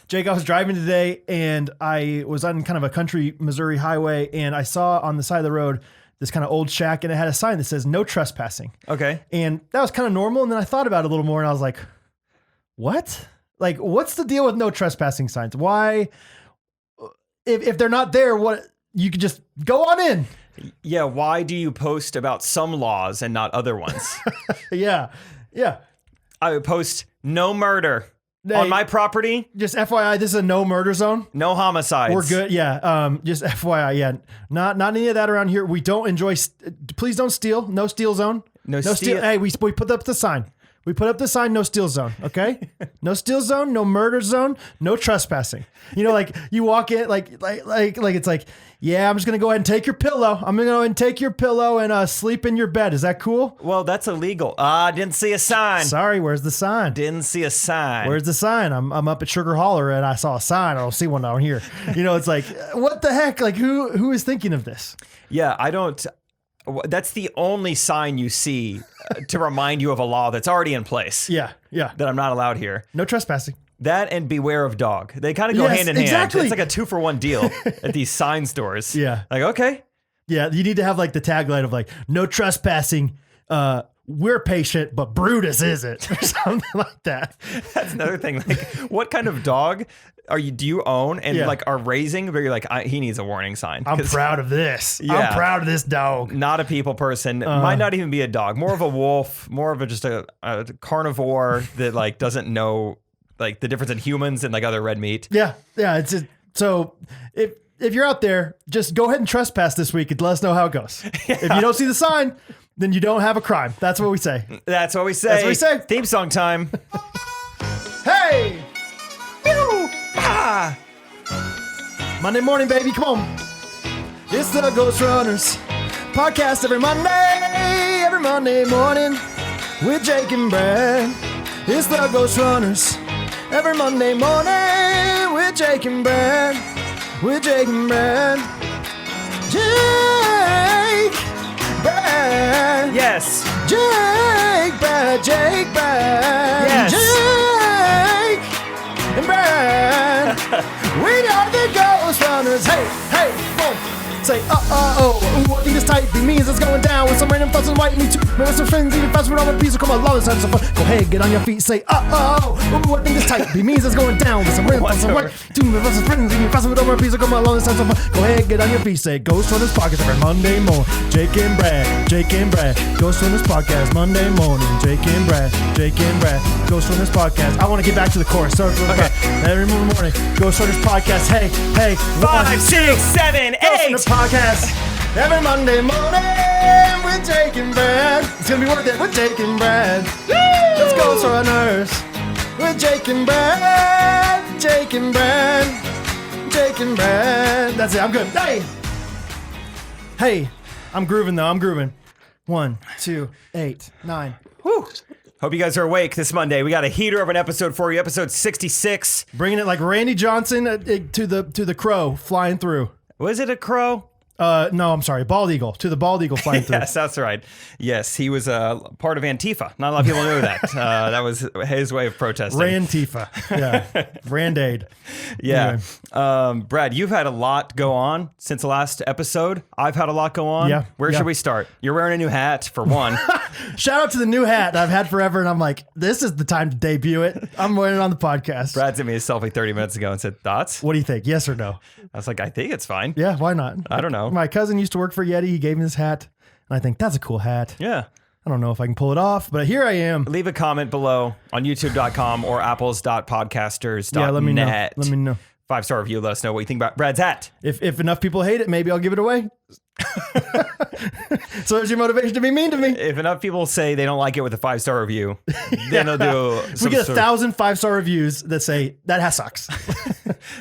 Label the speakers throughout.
Speaker 1: Jake, I was driving today and I was on kind of a country Missouri highway and I saw on the side of the road this kind of old shack and it had a sign that says no trespassing.
Speaker 2: Okay.
Speaker 1: And that was kind of normal. And then I thought about it a little more and I was like, what? Like, what's the deal with no trespassing signs? Why? If they're not there, what? You could just go on in.
Speaker 2: Yeah. Why do you post about some laws and not other ones?
Speaker 1: Yeah.
Speaker 2: I would post no murder on my property.
Speaker 1: Just FYI, this is a no murder zone.
Speaker 2: No homicides.
Speaker 1: We're good. Yeah. Just FYI. Yeah. Not any of that around here. We don't enjoy. Please don't steal. No steal zone.
Speaker 2: No steal.
Speaker 1: Hey, we put up the sign. We put up the sign, no steal zone, okay? No steal zone, no murder zone, no trespassing. You know, like you walk in, like it's like, yeah, I'm just gonna go ahead and take your pillow. I'm gonna go ahead and take your pillow and sleep in your bed. Is that cool?
Speaker 2: Well, that's illegal. Didn't see a sign.
Speaker 1: Sorry, where's the sign?
Speaker 2: Didn't see a sign.
Speaker 1: Where's the sign? I'm up at Sugar Holler and I saw a sign. I don't see one down here. You know, it's like, what the heck? Like who is thinking of this?
Speaker 2: Yeah, I don't. That's the only sign you see to remind you of a law that's already in place.
Speaker 1: Yeah.
Speaker 2: That I'm not allowed here.
Speaker 1: No trespassing.
Speaker 2: That and beware of dog. They kind of go hand in
Speaker 1: exactly.
Speaker 2: hand. It's like a 2-for-1 deal at these sign stores.
Speaker 1: Yeah.
Speaker 2: Like, okay.
Speaker 1: Yeah, you need to have like the tagline of like, no trespassing. We're patient, but Brutus isn't, or something like that.
Speaker 2: That's another thing. Like, what kind of dog do you own and like are raising? Where you're like, he needs a warning sign.
Speaker 1: I'm proud of this.
Speaker 2: Yeah,
Speaker 1: I'm proud of this dog.
Speaker 2: Not a people person. Might not even be a dog. More of a wolf. More of just a carnivore that like doesn't know like the difference in humans and like other red meat.
Speaker 1: Yeah. So if you're out there, just go ahead and trespass this week and let us know how it goes. Yeah. If you don't see the sign, then you don't have a crime. That's what we say.
Speaker 2: That's what we say. Theme song time.
Speaker 1: Hey!
Speaker 2: Pew! Ah!
Speaker 1: Monday morning, baby. Come on. It's the Ghostrunners podcast every Monday morning with Jake and Brad. It's the Ghostrunners every Monday morning with Jake and Brad. Jake, Brad.
Speaker 2: Yes.
Speaker 1: Jake, Brad.
Speaker 2: Yes.
Speaker 1: Jake and Brad. We are the Ghostrunners. Hey, boom. Say, what think this type means it's going down with some random thoughts and white me too. Maybe some friends even fast with all my pieces. Come along, let's have some fun. Go ahead, get on your feet. Say, what think this type means it's going down with some random thoughts and white. Two of us friends even fast with all my pieces. Come along, let's have some fun. Go ahead, get on your feet. Say, Ghostrunners podcast every Monday morning. Jake and Brad. Ghostrunners podcast Monday morning. Jake and Brad. Ghostrunners podcast. I want to get back to the chorus. Sorry for
Speaker 2: okay.
Speaker 1: Every morning, Ghostrunners podcast. Hey.
Speaker 2: 5, 6, 7, 8.
Speaker 1: Podcast every Monday morning with Jake and Brad. It's gonna be worth it with Jake and Brad. Woo! Let's go, Ghostrunners with Jake and Brad. That's it. I'm good. Hey, I'm grooving though. 1, 2, 8, 9.
Speaker 2: Woo! Hope you guys are awake this Monday. We got a heater of an episode for you, episode 66.
Speaker 1: Bringing it like Randy Johnson to the crow flying through.
Speaker 2: Was it a crow?
Speaker 1: No, I'm sorry. Bald eagle. To the bald eagle flying through.
Speaker 2: Yes, that's right. Yes, he was part of Antifa. Not a lot of people knew that. That was his way of protesting.
Speaker 1: Rantifa. Yeah. Rand-Aid.
Speaker 2: Yeah.
Speaker 1: Anyway.
Speaker 2: Brad, you've had a lot go on since the last episode. I've had a lot go on.
Speaker 1: Yeah.
Speaker 2: Where should we start? You're wearing a new hat, for one.
Speaker 1: Shout out to the new hat I've had forever, and I'm like, this is the time to debut it. I'm wearing it on the podcast.
Speaker 2: Brad sent me a selfie 30 minutes ago and said, thoughts?
Speaker 1: What do you think? Yes or no?
Speaker 2: I was like, I think it's fine.
Speaker 1: Yeah, why not?
Speaker 2: I don't know.
Speaker 1: My cousin used to work for Yeti. He gave me this hat, and I think that's a cool hat.
Speaker 2: Yeah.
Speaker 1: I don't know if I can pull it off, but here I am.
Speaker 2: Leave a comment below on youtube.com or apples.podcasters.net.
Speaker 1: Yeah, let me know.
Speaker 2: 5-star review. Let us know what you think about Brad's hat.
Speaker 1: If enough people hate it, maybe I'll give it away. So there's your motivation to be mean to me.
Speaker 2: If enough people say they don't like it with a 5-star review, then they'll do.
Speaker 1: If we get 1,000 5-star reviews that say that hat sucks,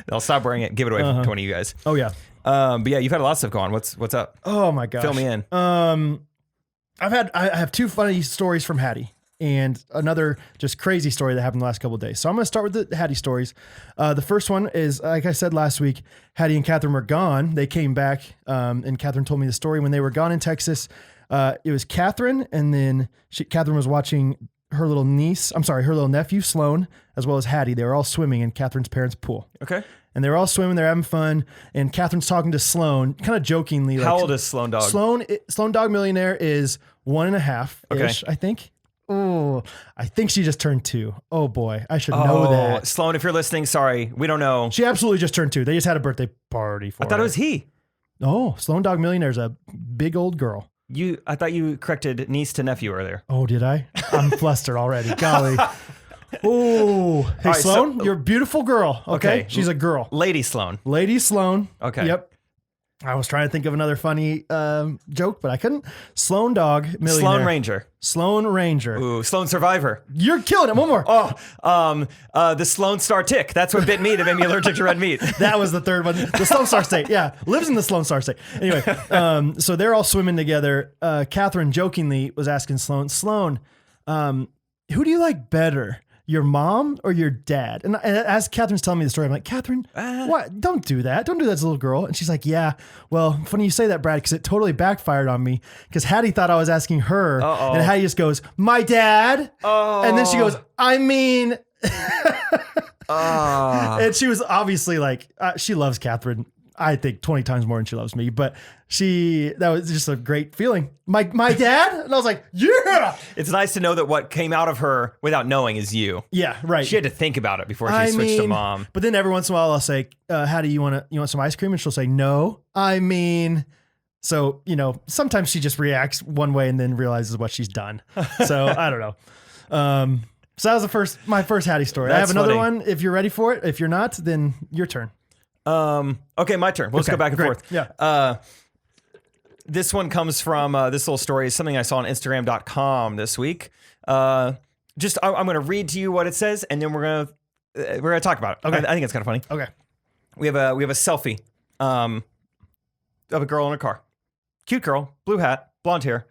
Speaker 2: they'll stop wearing it. Give it away to one of you guys.
Speaker 1: Oh yeah.
Speaker 2: But yeah, you've had a lot of stuff going on. What's up?
Speaker 1: Oh my gosh.
Speaker 2: Fill me in.
Speaker 1: I have 2 funny stories from Hattie and another just crazy story that happened the last couple of days. So I'm going to start with the Hattie stories. The first one is, like I said last week, Hattie and Catherine were gone. They came back, and Catherine told me the story when they were gone in Texas. It was Catherine, and then Catherine was watching her little niece, her little nephew, Sloan, as well as Hattie. They were all swimming in Catherine's parents' pool.
Speaker 2: Okay.
Speaker 1: And they were all swimming. They're having fun. And Catherine's talking to Sloan, kind of jokingly.
Speaker 2: How old is Sloan Dog?
Speaker 1: Sloan Dog Millionaire is 1.5-ish, I think. Oh, I think she just turned 2. Oh boy, I should know that.
Speaker 2: Sloan, if you're listening, sorry, we don't know.
Speaker 1: She absolutely just turned 2. They just had a birthday party for her.
Speaker 2: I thought it was he.
Speaker 1: Oh, Sloan Dog Millionaire is a big old girl.
Speaker 2: I thought you corrected niece to nephew earlier.
Speaker 1: Oh, did I? I'm flustered already. Golly. Oh, hey,
Speaker 2: right,
Speaker 1: Sloan, you're a beautiful girl. Okay. She's a girl.
Speaker 2: Lady Sloan.
Speaker 1: Lady Sloan.
Speaker 2: Okay.
Speaker 1: Yep. I was trying to think of another funny joke, but I couldn't. Sloan Dog Millionaire.
Speaker 2: Sloan Ranger.
Speaker 1: Sloan Ranger.
Speaker 2: Ooh, Sloan Survivor.
Speaker 1: You're killing it. One more.
Speaker 2: The Sloan Star Tick. That's what bit me that made me allergic to red meat.
Speaker 1: That was the third one. The Sloan Star State. Yeah. Lives in the Sloan Star State. Anyway, so they're all swimming together. Catherine jokingly was asking Sloan, who do you like better? Your mom or your dad? And as Catherine's telling me the story, I'm like, Catherine, what? Don't do that. Don't do that as a little girl. And she's like, yeah, well, funny you say that, Brad, because it totally backfired on me. Because Hattie thought I was asking her.
Speaker 2: Uh-oh.
Speaker 1: And Hattie just goes, my dad.
Speaker 2: Oh.
Speaker 1: And then she goes, I mean. And she was obviously like, she loves Catherine, I think 20 times more than she loves me, but that was just a great feeling. My dad? And I was like, yeah.
Speaker 2: It's nice to know that what came out of her without knowing is you.
Speaker 1: Yeah, right.
Speaker 2: She had to think about it before she switched to mom.
Speaker 1: But then every once in a while I'll say, how do you want some ice cream? And she'll say, no, I mean. So, sometimes she just reacts one way and then realizes what she's done. So I don't know. So that was my first Hattie story. I have another one if you're ready for it. If you're not, then your turn.
Speaker 2: Okay, my turn. We'll just go back and forth.
Speaker 1: Yeah.
Speaker 2: This one comes from this little story is something I saw on Instagram.com this week. I'm going to read to you what it says, and then we're gonna talk about it.
Speaker 1: Okay.
Speaker 2: I think it's kind of funny.
Speaker 1: Okay.
Speaker 2: We have a selfie of a girl in a car. Cute girl, blue hat, blonde hair,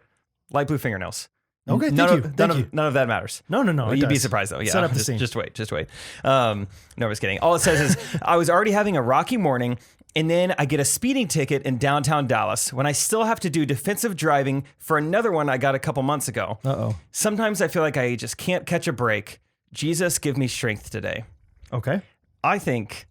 Speaker 2: light blue fingernails.
Speaker 1: Okay,
Speaker 2: None
Speaker 1: thank you.
Speaker 2: of that matters.
Speaker 1: No.
Speaker 2: You'd be surprised though. Yeah.
Speaker 1: Set up the scene.
Speaker 2: Just wait. No, I was kidding. All it says is I was already having a rocky morning, and then I get a speeding ticket in downtown Dallas when I still have to do defensive driving for another one I got a couple months ago.
Speaker 1: Uh-oh.
Speaker 2: Sometimes I feel like I just can't catch a break. Jesus, give me strength today.
Speaker 1: Okay.
Speaker 2: I think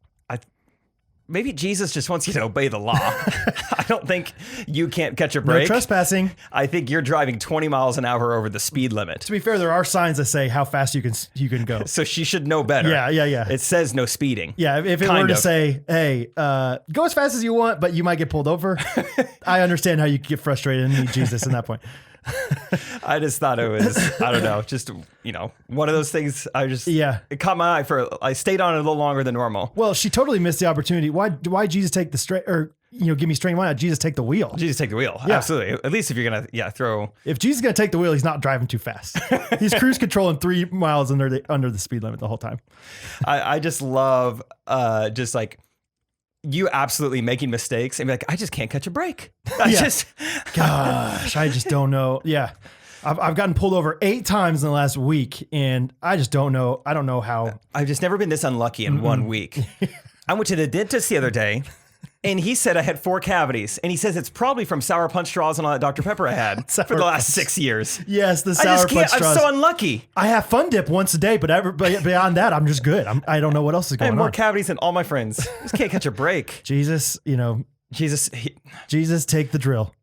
Speaker 2: maybe Jesus just wants you to obey the law. I don't think you can't catch a break.
Speaker 1: No trespassing.
Speaker 2: I think you're driving 20 miles an hour over the speed limit.
Speaker 1: To be fair, there are signs that say how fast you can go.
Speaker 2: So she should know better.
Speaker 1: Yeah.
Speaker 2: It says no speeding.
Speaker 1: Yeah, if it were to say, hey, go as fast as you want, but you might get pulled over, I understand how you get frustrated and need Jesus in that point.
Speaker 2: I just thought it was, I don't know, just, one of those things. It caught my eye I stayed on it a little longer than normal.
Speaker 1: Well, she totally missed the opportunity. Why Jesus take the straight, or, give me straight? Why not Jesus take the wheel?
Speaker 2: Jesus take the wheel.
Speaker 1: Yeah.
Speaker 2: Absolutely. At least if you're going to, throw.
Speaker 1: If Jesus is going to take the wheel, he's not driving too fast. He's cruise controlling 3 miles under the speed limit the whole time.
Speaker 2: I just love, just like, you absolutely making mistakes and be like, I just can't catch a break.
Speaker 1: Gosh, I just don't know. Yeah. I've gotten pulled over 8 times in the last week, and I just don't know. I don't know how.
Speaker 2: I've just never been this unlucky in 1 week. I went to the dentist the other day, and he said I had 4 cavities, and he says it's probably from sour punch straws and all that Dr. Pepper I had for the last 6 years.
Speaker 1: Yes, the sour punch straws.
Speaker 2: I'm so unlucky.
Speaker 1: I have Fun Dip once a day, but beyond that, I'm just good. I don't know what else is going on.
Speaker 2: I have more cavities than all my friends. Just can't catch a break.
Speaker 1: Jesus, Jesus, take the drill.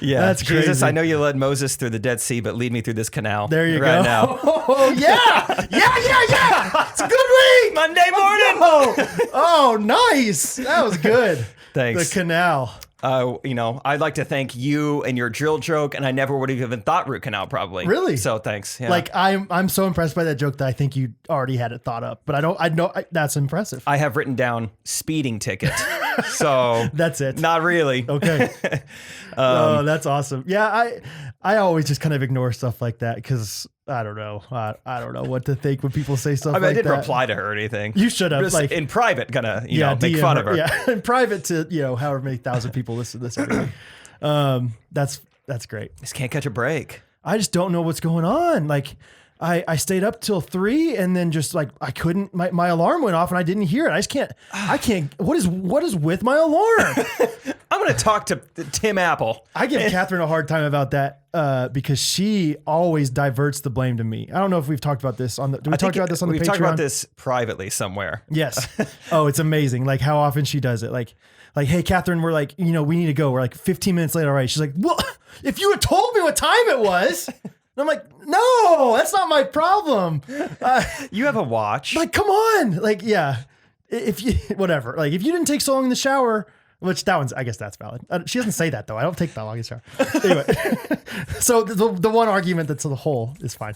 Speaker 2: Yeah,
Speaker 1: that's crazy.
Speaker 2: Jesus, I know you led Moses through the Dead Sea, but lead me through this canal.
Speaker 1: There you
Speaker 2: right
Speaker 1: go.
Speaker 2: Now.
Speaker 1: Oh, yeah. It's a good week.
Speaker 2: Monday morning.
Speaker 1: Oh, nice. That was good.
Speaker 2: Thanks.
Speaker 1: The canal.
Speaker 2: I'd like to thank you and your drill joke, and I never would have even thought root canal probably.
Speaker 1: Really?
Speaker 2: So thanks. Yeah.
Speaker 1: Like I'm so impressed by that joke that I think you already had it thought up, but I know that's impressive.
Speaker 2: I have written down speeding ticket. So
Speaker 1: that's it.
Speaker 2: Not really.
Speaker 1: Okay. Oh, that's awesome. Yeah. I always just kind of ignore stuff like that because I don't know. I don't know what to think when people say stuff like that.
Speaker 2: I didn't reply to her or anything.
Speaker 1: You should have.
Speaker 2: Just
Speaker 1: like
Speaker 2: in private, make fun of her.
Speaker 1: Yeah, in private to however many thousand people listen to this every week. That's great.
Speaker 2: Just can't catch a break.
Speaker 1: I just don't know what's going on. Like I stayed up till 3 and then just like I couldn't. My alarm went off and I didn't hear it. I can't. What is with my alarm?
Speaker 2: I'm going to talk to Tim Apple.
Speaker 1: I give Catherine a hard time about that because she always diverts the blame to me. I don't know if we've talked about this on the. Did we talk about this on the Patreon?
Speaker 2: We've talked about this privately somewhere.
Speaker 1: Yes. Oh, it's amazing. Like how often she does it. Like, hey, Catherine, we're like, we need to go. We're like 15 minutes late. All right. She's like, well, if you had told me what time it was. And I'm like, no, that's not my problem.
Speaker 2: You have a watch.
Speaker 1: Like, come on. Like, yeah. If you, whatever. Like, if you didn't take so long in the shower, which that one's, I guess that's valid. She doesn't say that though. I don't take that long in the shower. Anyway. So the one argument that's the whole is fine.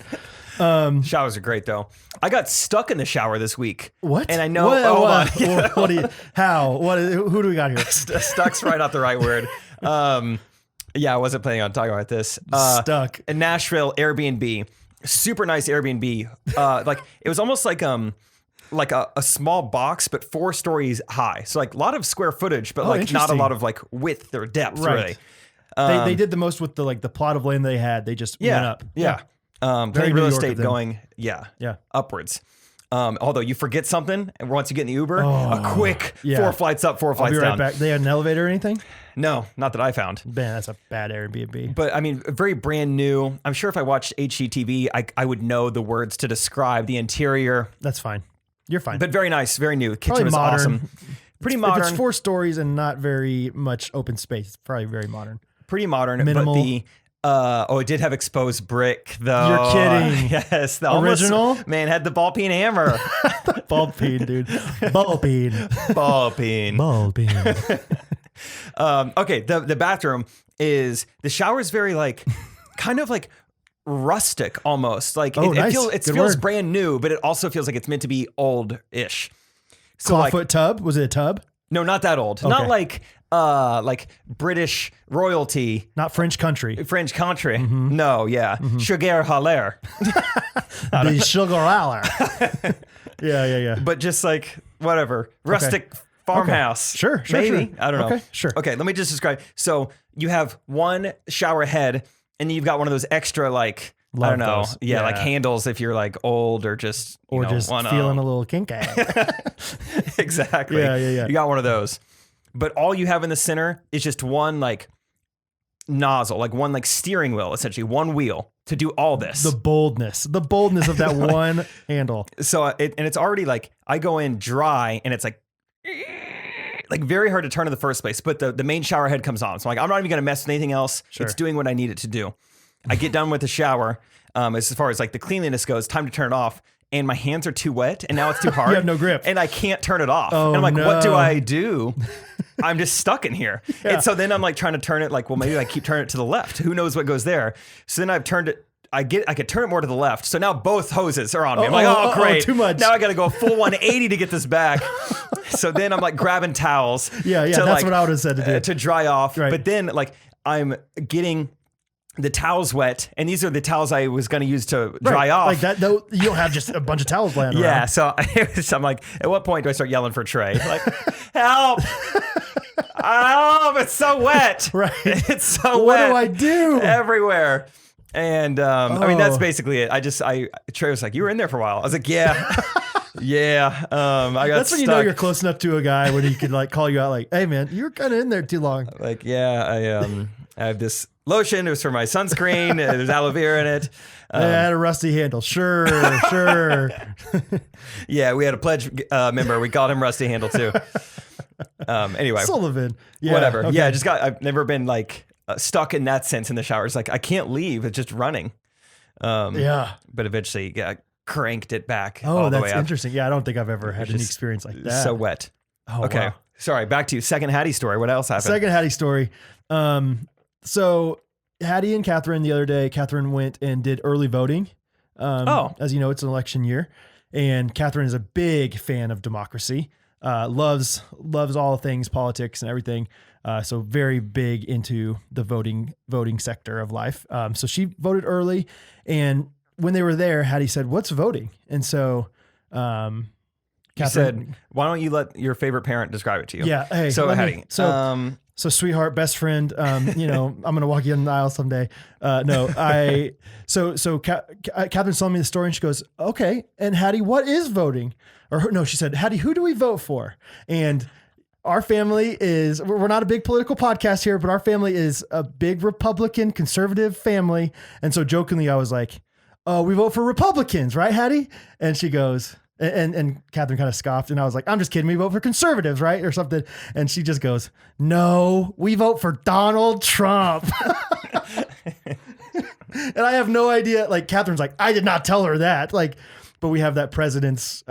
Speaker 2: Showers are great though. I got stuck in the shower this week.
Speaker 1: What?
Speaker 2: And I know.
Speaker 1: What do you, how? Who do we got here?
Speaker 2: Stuck's right out the right word. Yeah, I wasn't planning on talking about this.
Speaker 1: Stuck.
Speaker 2: In Nashville, Airbnb. Super nice Airbnb. Like it was almost like a small box, but 4 stories high. So like a lot of square footage, but like not a lot of like width or depth, really.
Speaker 1: They did the most with the plot of land they had. They just went up.
Speaker 2: Yeah. Plenty real estate going, upwards. Although you forget something, and once you get in the Uber, a quick 4 flights up, 4 flights
Speaker 1: I'll be right
Speaker 2: down.
Speaker 1: back. They had an elevator or anything?
Speaker 2: No, not that I found.
Speaker 1: Man, that's a bad Airbnb.
Speaker 2: But I mean, very brand new. I'm sure if I watched HGTV, I would know the words to describe the interior.
Speaker 1: That's fine. You're fine.
Speaker 2: But very nice, very new. The kitchen
Speaker 1: Probably
Speaker 2: was
Speaker 1: modern.
Speaker 2: awesome. Pretty modern.
Speaker 1: If it's 4 stories and not very much open space, it's probably very modern.
Speaker 2: Pretty modern.
Speaker 1: Minimal.
Speaker 2: But it did have exposed brick though.
Speaker 1: You're kidding.
Speaker 2: Yes. The
Speaker 1: original?
Speaker 2: Man had the ball peen hammer.
Speaker 1: Ball peen, dude. Ball peen.
Speaker 2: Ball peen.
Speaker 1: Ball peen.
Speaker 2: Okay. The bathroom is, the shower is very like, kind of like rustic almost. Like
Speaker 1: nice.
Speaker 2: It
Speaker 1: Good
Speaker 2: feels
Speaker 1: word.
Speaker 2: brand new, but it also feels like it's meant to be old-ish. So
Speaker 1: Clawfoot tub? Was it a tub?
Speaker 2: No, not that old.
Speaker 1: Okay.
Speaker 2: Not like British royalty.
Speaker 1: Not French country.
Speaker 2: French country. Mm-hmm. No, yeah. Sugar Haller.
Speaker 1: The sugar hour. Yeah.
Speaker 2: But just like, whatever. Rustic farmhouse.
Speaker 1: Sure.
Speaker 2: Maybe. I don't know.
Speaker 1: Okay, sure.
Speaker 2: Okay, let me just describe. So you have one shower head, and then you've got one of those extra, like, I don't know.
Speaker 1: Those.
Speaker 2: Yeah, like handles if you're like old or just,
Speaker 1: feeling a little kinky.
Speaker 2: Exactly.
Speaker 1: Yeah.
Speaker 2: You got one of those. But all you have in the center is just one like nozzle, like one like steering wheel, essentially one wheel to do all this.
Speaker 1: The boldness of that one handle.
Speaker 2: So it's already like, I go in dry and it's like very hard to turn in the first place, but the main shower head comes on. So I'm like, I'm not even going to mess with anything else.
Speaker 1: Sure.
Speaker 2: It's doing what I need it to do. I get done with the shower. As far as like the cleanliness goes, time to turn it off. And my hands are too wet and now it's too hard.
Speaker 1: You have no grip.
Speaker 2: And I can't turn it off.
Speaker 1: Oh,
Speaker 2: and I'm like,
Speaker 1: no.
Speaker 2: what do I do? I'm just stuck in here.
Speaker 1: Yeah.
Speaker 2: And so then I'm like trying to turn it like, well, maybe I keep turning it to the left. Who knows what goes there? So then I've turned it. I could turn it more to the left. So now both hoses are on me. I'm like, oh, great.
Speaker 1: Too much.
Speaker 2: Now I got to go a full 180 to get this back. So then I'm like grabbing towels.
Speaker 1: Yeah. That's what I would have said to do.
Speaker 2: To dry off.
Speaker 1: Right.
Speaker 2: But then like I'm getting the towels wet, and these are the towels I was going to use to dry off.
Speaker 1: Like that, though, you don't have just a bunch of towels laying around.
Speaker 2: Yeah, so I'm like, at what point do I start yelling for Trey? Like, help! Help! It's so wet.
Speaker 1: Right.
Speaker 2: It's so
Speaker 1: What
Speaker 2: wet.
Speaker 1: do I do?
Speaker 2: Everywhere. And I mean, that's basically it. Trey was like, you were in there for a while. I was like, yeah. Yeah. I got
Speaker 1: That's when you know
Speaker 2: stuck.
Speaker 1: you're close enough to a guy when he could like call you out like, hey man, you were kind of in there too long.
Speaker 2: Like, yeah, I have this lotion. It was for my sunscreen. There's aloe vera in it.
Speaker 1: I had a rusty handle. Sure.
Speaker 2: Yeah, we had a pledge member. We called him Rusty Handle too. Anyway,
Speaker 1: Sullivan. Yeah,
Speaker 2: whatever.
Speaker 1: okay.
Speaker 2: Yeah, I've never been like stuck in that sense in the shower. It's like I can't leave. It's just running.
Speaker 1: Yeah.
Speaker 2: But eventually, cranked it back.
Speaker 1: Oh,
Speaker 2: all the
Speaker 1: that's
Speaker 2: way up.
Speaker 1: interesting. Yeah, I don't think I've ever had any
Speaker 2: just
Speaker 1: experience like that.
Speaker 2: So wet.
Speaker 1: Oh,
Speaker 2: okay.
Speaker 1: wow.
Speaker 2: Sorry. Back to you. Second Hattie story. What else happened?
Speaker 1: Second Hattie story. So Hattie and Catherine the other day, Catherine went and did early voting. As you know, it's an election year, and Catherine is a big fan of democracy. Loves all things politics and everything. So very big into the voting sector of life. So she voted early, and when they were there, Hattie said, "What's voting?" And so, Catherine
Speaker 2: said, "Why don't you let your favorite parent describe it to you?"
Speaker 1: Yeah. Hey.
Speaker 2: So Hattie.
Speaker 1: So sweetheart, best friend, I'm going to walk you in the aisle someday. Catherine told me the story and she goes, okay. And Hattie, what is voting? She said, Hattie, who do we vote for? And our family is, we're not a big political podcast here, but our family is a big Republican conservative family. And so jokingly, I was like, oh, we vote for Republicans, right, Hattie? And she goes, and Catherine kind of scoffed. And I was like, I'm just kidding. We vote for conservatives, right? Or something. And she just goes, no, we vote for Donald Trump. And I have no idea. Like Catherine's like, I did not tell her that. Like, but we have that president's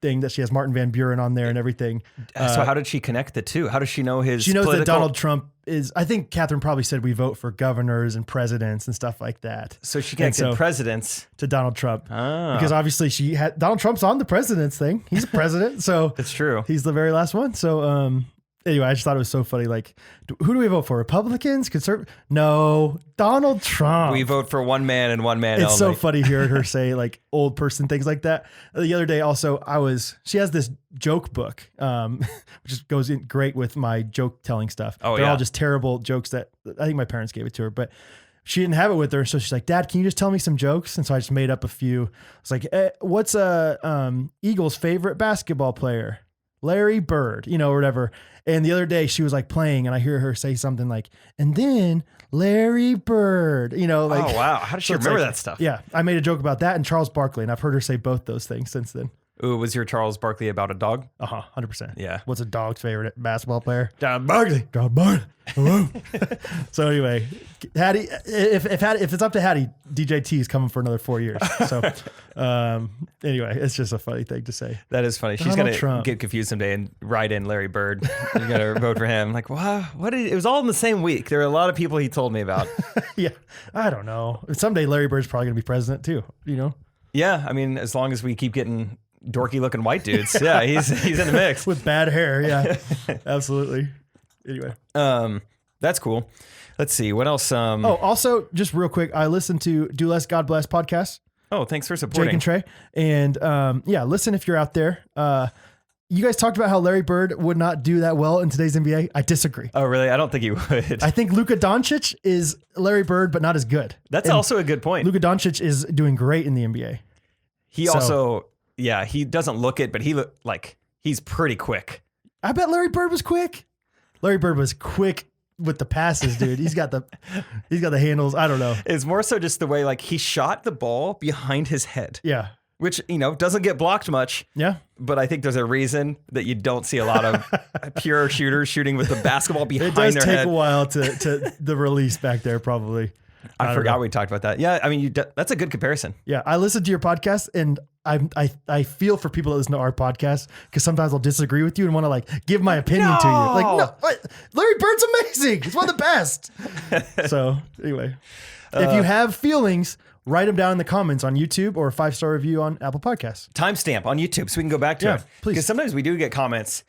Speaker 1: thing that she has Martin Van Buren on there and everything.
Speaker 2: So how did she connect the two? How does she know his?
Speaker 1: She knows that Donald Trump is. I think Catherine probably said we vote for governors and presidents and stuff like that.
Speaker 2: So she connected presidents
Speaker 1: to Donald Trump because obviously she had Donald Trump's on the president's thing. He's a president, so
Speaker 2: that's true.
Speaker 1: He's the very last one. So anyway, I just thought it was so funny. Like, who do we vote for? Republicans? Conservative? No, Donald Trump.
Speaker 2: We vote for one man and one man
Speaker 1: only. It's so funny hearing her say like old person things like that. The other day also, she has this joke book, which goes in great with my joke telling stuff. They're all just terrible jokes that I think my parents gave it to her, but she didn't have it with her. So she's like, Dad, can you just tell me some jokes? And so I just made up a few. It's like, what's Eagles' favorite basketball player? Larry Bird, or whatever. And the other day she was like playing and I hear her say something like, and then Larry Bird, like,
Speaker 2: oh, wow. How does she remember that stuff?
Speaker 1: Yeah. I made a joke about that and Charles Barkley, and I've heard her say both those things since then.
Speaker 2: Ooh, was your Charles Barkley about a dog?
Speaker 1: 100%.
Speaker 2: Yeah.
Speaker 1: What's a dog's favorite basketball player?
Speaker 2: John Barkley.
Speaker 1: John Barkley. So anyway, Hattie, if it's up to Hattie, DJT is coming for another 4 years. So anyway, it's just a funny thing to say.
Speaker 2: That is funny. She's going to get confused someday and write in Larry Bird. You got to vote for him. Like, wow, it was all in the same week. There were a lot of people he told me about.
Speaker 1: Yeah. I don't know. Someday Larry Bird's probably going to be president too,
Speaker 2: Yeah. I mean, as long as we keep getting dorky looking white dudes. Yeah, he's in the mix.
Speaker 1: With bad hair, yeah. Absolutely. Anyway.
Speaker 2: That's cool. Let's see. What else?
Speaker 1: Also, just real quick, I listened to Do Less, God Bless podcast.
Speaker 2: Oh, thanks for supporting.
Speaker 1: Jake and Trey. And listen if you're out there. You guys talked about how Larry Bird would not do that well in today's NBA. I disagree.
Speaker 2: Oh, really? I don't think he would.
Speaker 1: I think Luka Doncic is Larry Bird, but not as good.
Speaker 2: That's also a good point.
Speaker 1: Luka Doncic is doing great in the NBA.
Speaker 2: He doesn't look it, but he's pretty quick.
Speaker 1: I bet Larry Bird was quick. Larry Bird was quick with the passes, dude. He's got the handles. I don't know.
Speaker 2: It's more so just the way he shot the ball behind his head.
Speaker 1: Yeah.
Speaker 2: Which, doesn't get blocked much.
Speaker 1: Yeah.
Speaker 2: But I think there's a reason that you don't see a lot of pure shooters shooting with the basketball behind their head.
Speaker 1: It does take a while to the release back there, probably.
Speaker 2: I forgot we talked about that. Yeah, I mean, that's a good comparison.
Speaker 1: Yeah, I listened to your podcast, and I feel for people that listen to our podcast because sometimes I'll disagree with you and want to give my opinion to you. Like, no, Larry Bird's amazing. He's one of the best. So anyway, if you have feelings, write them down in the comments on YouTube or a 5-star review on Apple Podcasts.
Speaker 2: Timestamp on YouTube so we can go back to it.
Speaker 1: Please.
Speaker 2: Because sometimes we do get comments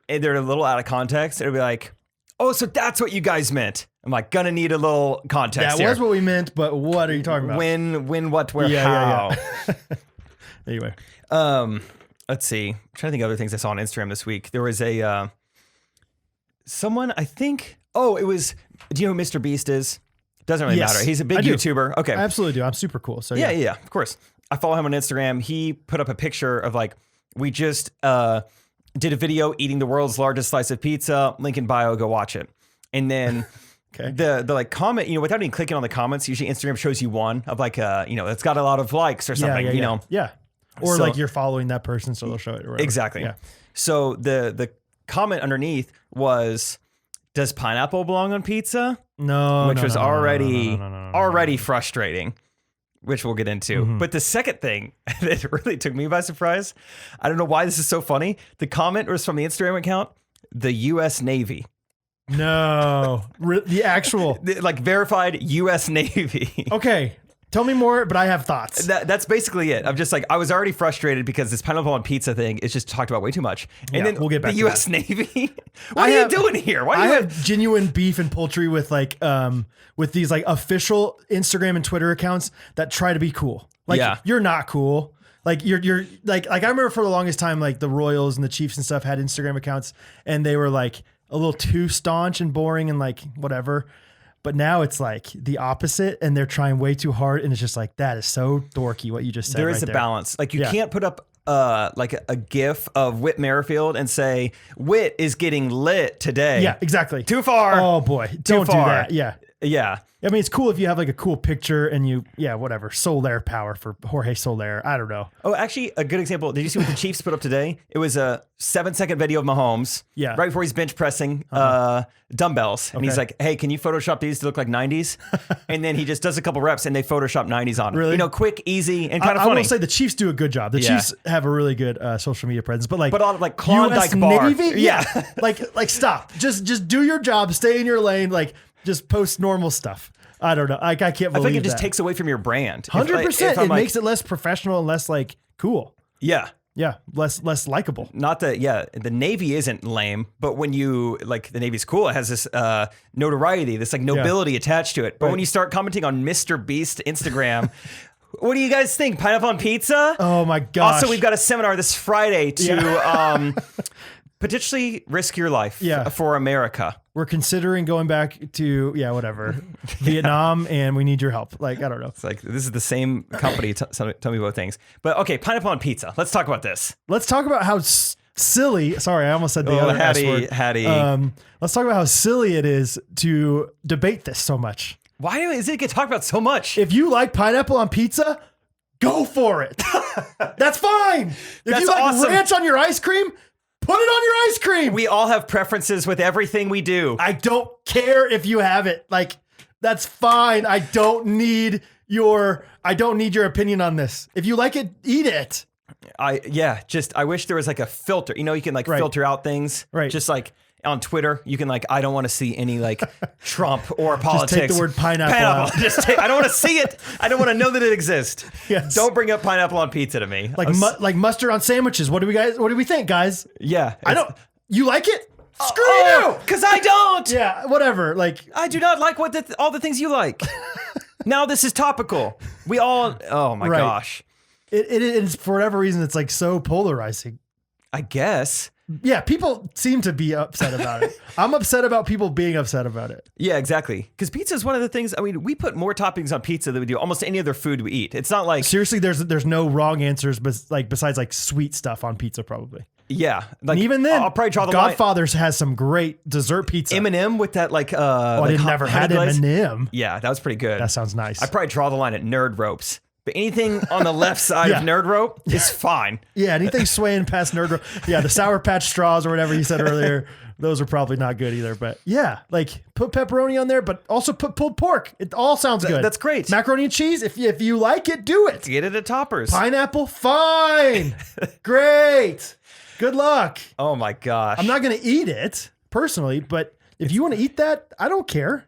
Speaker 2: and they're a little out of context. It'll be like, oh, so that's what you guys meant. I'm like, gonna need a little context
Speaker 1: That
Speaker 2: here.
Speaker 1: was what we meant, but what are you talking about?
Speaker 2: When, what, where, how.
Speaker 1: Yeah. Anyway.
Speaker 2: Let's see. I'm trying to think of other things I saw on Instagram this week. There was someone, I think, it was, do you know who Mr. Beast is? Doesn't really matter. He's a big YouTuber. Okay.
Speaker 1: I absolutely do. I'm super cool. So
Speaker 2: yeah, of course. I follow him on Instagram. He put up a picture of we just did a video eating the world's largest slice of pizza. Link in bio, go watch it. And then
Speaker 1: okay.
Speaker 2: the comment, without even clicking on the comments, usually Instagram shows you one of it's got a lot of likes or something,
Speaker 1: Yeah. Or you're following that person, so they'll show it. Or whatever.
Speaker 2: Exactly.
Speaker 1: Yeah.
Speaker 2: So the comment underneath was, does pineapple belong on pizza?
Speaker 1: No.
Speaker 2: Which was already frustrating, which we'll get into. Mm-hmm. But the second thing that really took me by surprise, I don't know why this is so funny. The comment was from the Instagram account, the U.S. Navy.
Speaker 1: No, the actual
Speaker 2: verified U.S. Navy.
Speaker 1: Okay. Tell me more, but I have thoughts.
Speaker 2: That's basically it. I'm just I was already frustrated because this pineapple on pizza thing is just talked about way too much. And then
Speaker 1: we'll get back
Speaker 2: the
Speaker 1: to
Speaker 2: U.S. Navy. What are you doing here?
Speaker 1: I have genuine beef and poultry with with these official Instagram and Twitter accounts that try to be cool. You're not cool. You're I remember for the longest time, the Royals and the Chiefs and stuff had Instagram accounts and they were a little too staunch and boring and whatever. But now it's the opposite and they're trying way too hard. And it's just that is so dorky what you just said.
Speaker 2: There is a balance. You can't put up like a GIF of Whit Merrifield and say, Whit is getting lit today.
Speaker 1: Yeah, exactly.
Speaker 2: Too far.
Speaker 1: Oh boy, don't do that. Yeah.
Speaker 2: Yeah.
Speaker 1: I mean, it's cool if you have like a cool picture and whatever. Soler power for Jorge Soler. I don't know.
Speaker 2: Oh, actually, a good example. Did you see what the Chiefs put up today? It was a 7-second video of Mahomes.
Speaker 1: Yeah.
Speaker 2: Right before he's bench pressing dumbbells. And he's like, hey, can you Photoshop these to look like 90s? And then he just does a couple reps and they Photoshop 90s on it.
Speaker 1: Really?
Speaker 2: You know, quick, easy, and kind of funny.
Speaker 1: I will say the Chiefs do a good job. The Chiefs have a really good social media presence. But
Speaker 2: a lot of like Klondike
Speaker 1: US
Speaker 2: bar.
Speaker 1: Navy?
Speaker 2: Yeah.
Speaker 1: like stop. Just do your job. Stay in your lane. Like just post normal stuff. I don't know. I can't believe
Speaker 2: I think it just
Speaker 1: that.
Speaker 2: takes away from your brand.
Speaker 1: 100%. It makes it less professional and less like cool.
Speaker 2: Yeah.
Speaker 1: Yeah. Less likable.
Speaker 2: Not that, the Navy isn't lame, but when you, like, the Navy's cool, it has this notoriety, this, like, nobility attached to it. But when you start commenting on Mr. Beast Instagram, what do you guys think? Pineapple on pizza?
Speaker 1: Oh, my gosh.
Speaker 2: Also, we've got a seminar this Friday to potentially risk your life for America.
Speaker 1: We're considering going back to, Vietnam, and we need your help. Like, I don't know.
Speaker 2: It's like, this is the same company. Tell me both things. But, okay, pineapple on pizza. Let's talk about this.
Speaker 1: Let's talk about how silly. Sorry, I almost said the other S word.
Speaker 2: Hattie.
Speaker 1: Let's talk about how silly it is to debate this so much.
Speaker 2: Why does it get talked about so much?
Speaker 1: If you like pineapple on pizza, go for it. That's fine. If you like
Speaker 2: awesome.
Speaker 1: ranch on your ice cream, put it on your ice cream.
Speaker 2: We all have preferences with everything we do.
Speaker 1: I don't care if you have it. Like, that's fine. I don't need your opinion on this. If you like it, eat it.
Speaker 2: I wish there was like a filter. You know, you can like filter out things.
Speaker 1: Right.
Speaker 2: Just like on Twitter, you can like, I don't want to see any like Trump or politics.
Speaker 1: Just take the word pineapple out.
Speaker 2: I don't want to see it. I don't want to know that it exists.
Speaker 1: Yes.
Speaker 2: Don't bring up pineapple on pizza to me.
Speaker 1: Like mustard on sandwiches. What do we think, guys?
Speaker 2: Yeah.
Speaker 1: You like it? Screw you!
Speaker 2: Because I don't.
Speaker 1: Yeah, whatever. Like,
Speaker 2: I do not like all the things you like. Now this is topical. We all, oh my gosh.
Speaker 1: It is, for whatever reason, it's like so polarizing.
Speaker 2: I guess.
Speaker 1: Yeah, people seem to be upset about it. I'm upset about people being upset about it.
Speaker 2: Yeah, exactly. Because pizza is one of the things, I mean, we put more toppings on pizza than we do almost any other food we eat. It's not like...
Speaker 1: Seriously, there's no wrong answers besides like sweet stuff on pizza, probably.
Speaker 2: Yeah. Like,
Speaker 1: and even then,
Speaker 2: I'll probably draw the
Speaker 1: Godfather's has some great dessert pizza.
Speaker 2: M&M with that like...
Speaker 1: I never had M&M.
Speaker 2: Yeah, that was pretty good.
Speaker 1: That sounds nice.
Speaker 2: I'd probably draw the line at nerd ropes. But anything on the left side of nerd rope is fine.
Speaker 1: Yeah, anything swaying past nerd rope. Yeah, the Sour Patch straws or whatever you said earlier, those are probably not good either. But yeah, like put pepperoni on there, but also put pulled pork. It all sounds good.
Speaker 2: That's great.
Speaker 1: Macaroni and cheese, if you like it, do it.
Speaker 2: Get it at Toppers.
Speaker 1: Pineapple, fine. Great. Good luck.
Speaker 2: Oh my gosh.
Speaker 1: I'm not going to eat it personally, but if you want to eat that, I don't care.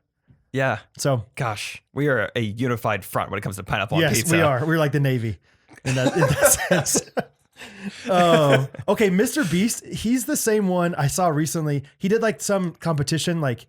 Speaker 2: Yeah.
Speaker 1: So,
Speaker 2: gosh, we are a unified front when it comes to pineapple on pizza.
Speaker 1: Yes, we are. We're like the Navy in that sense. Oh, okay. Mr. Beast, he's the same one I saw recently. He did like some competition, like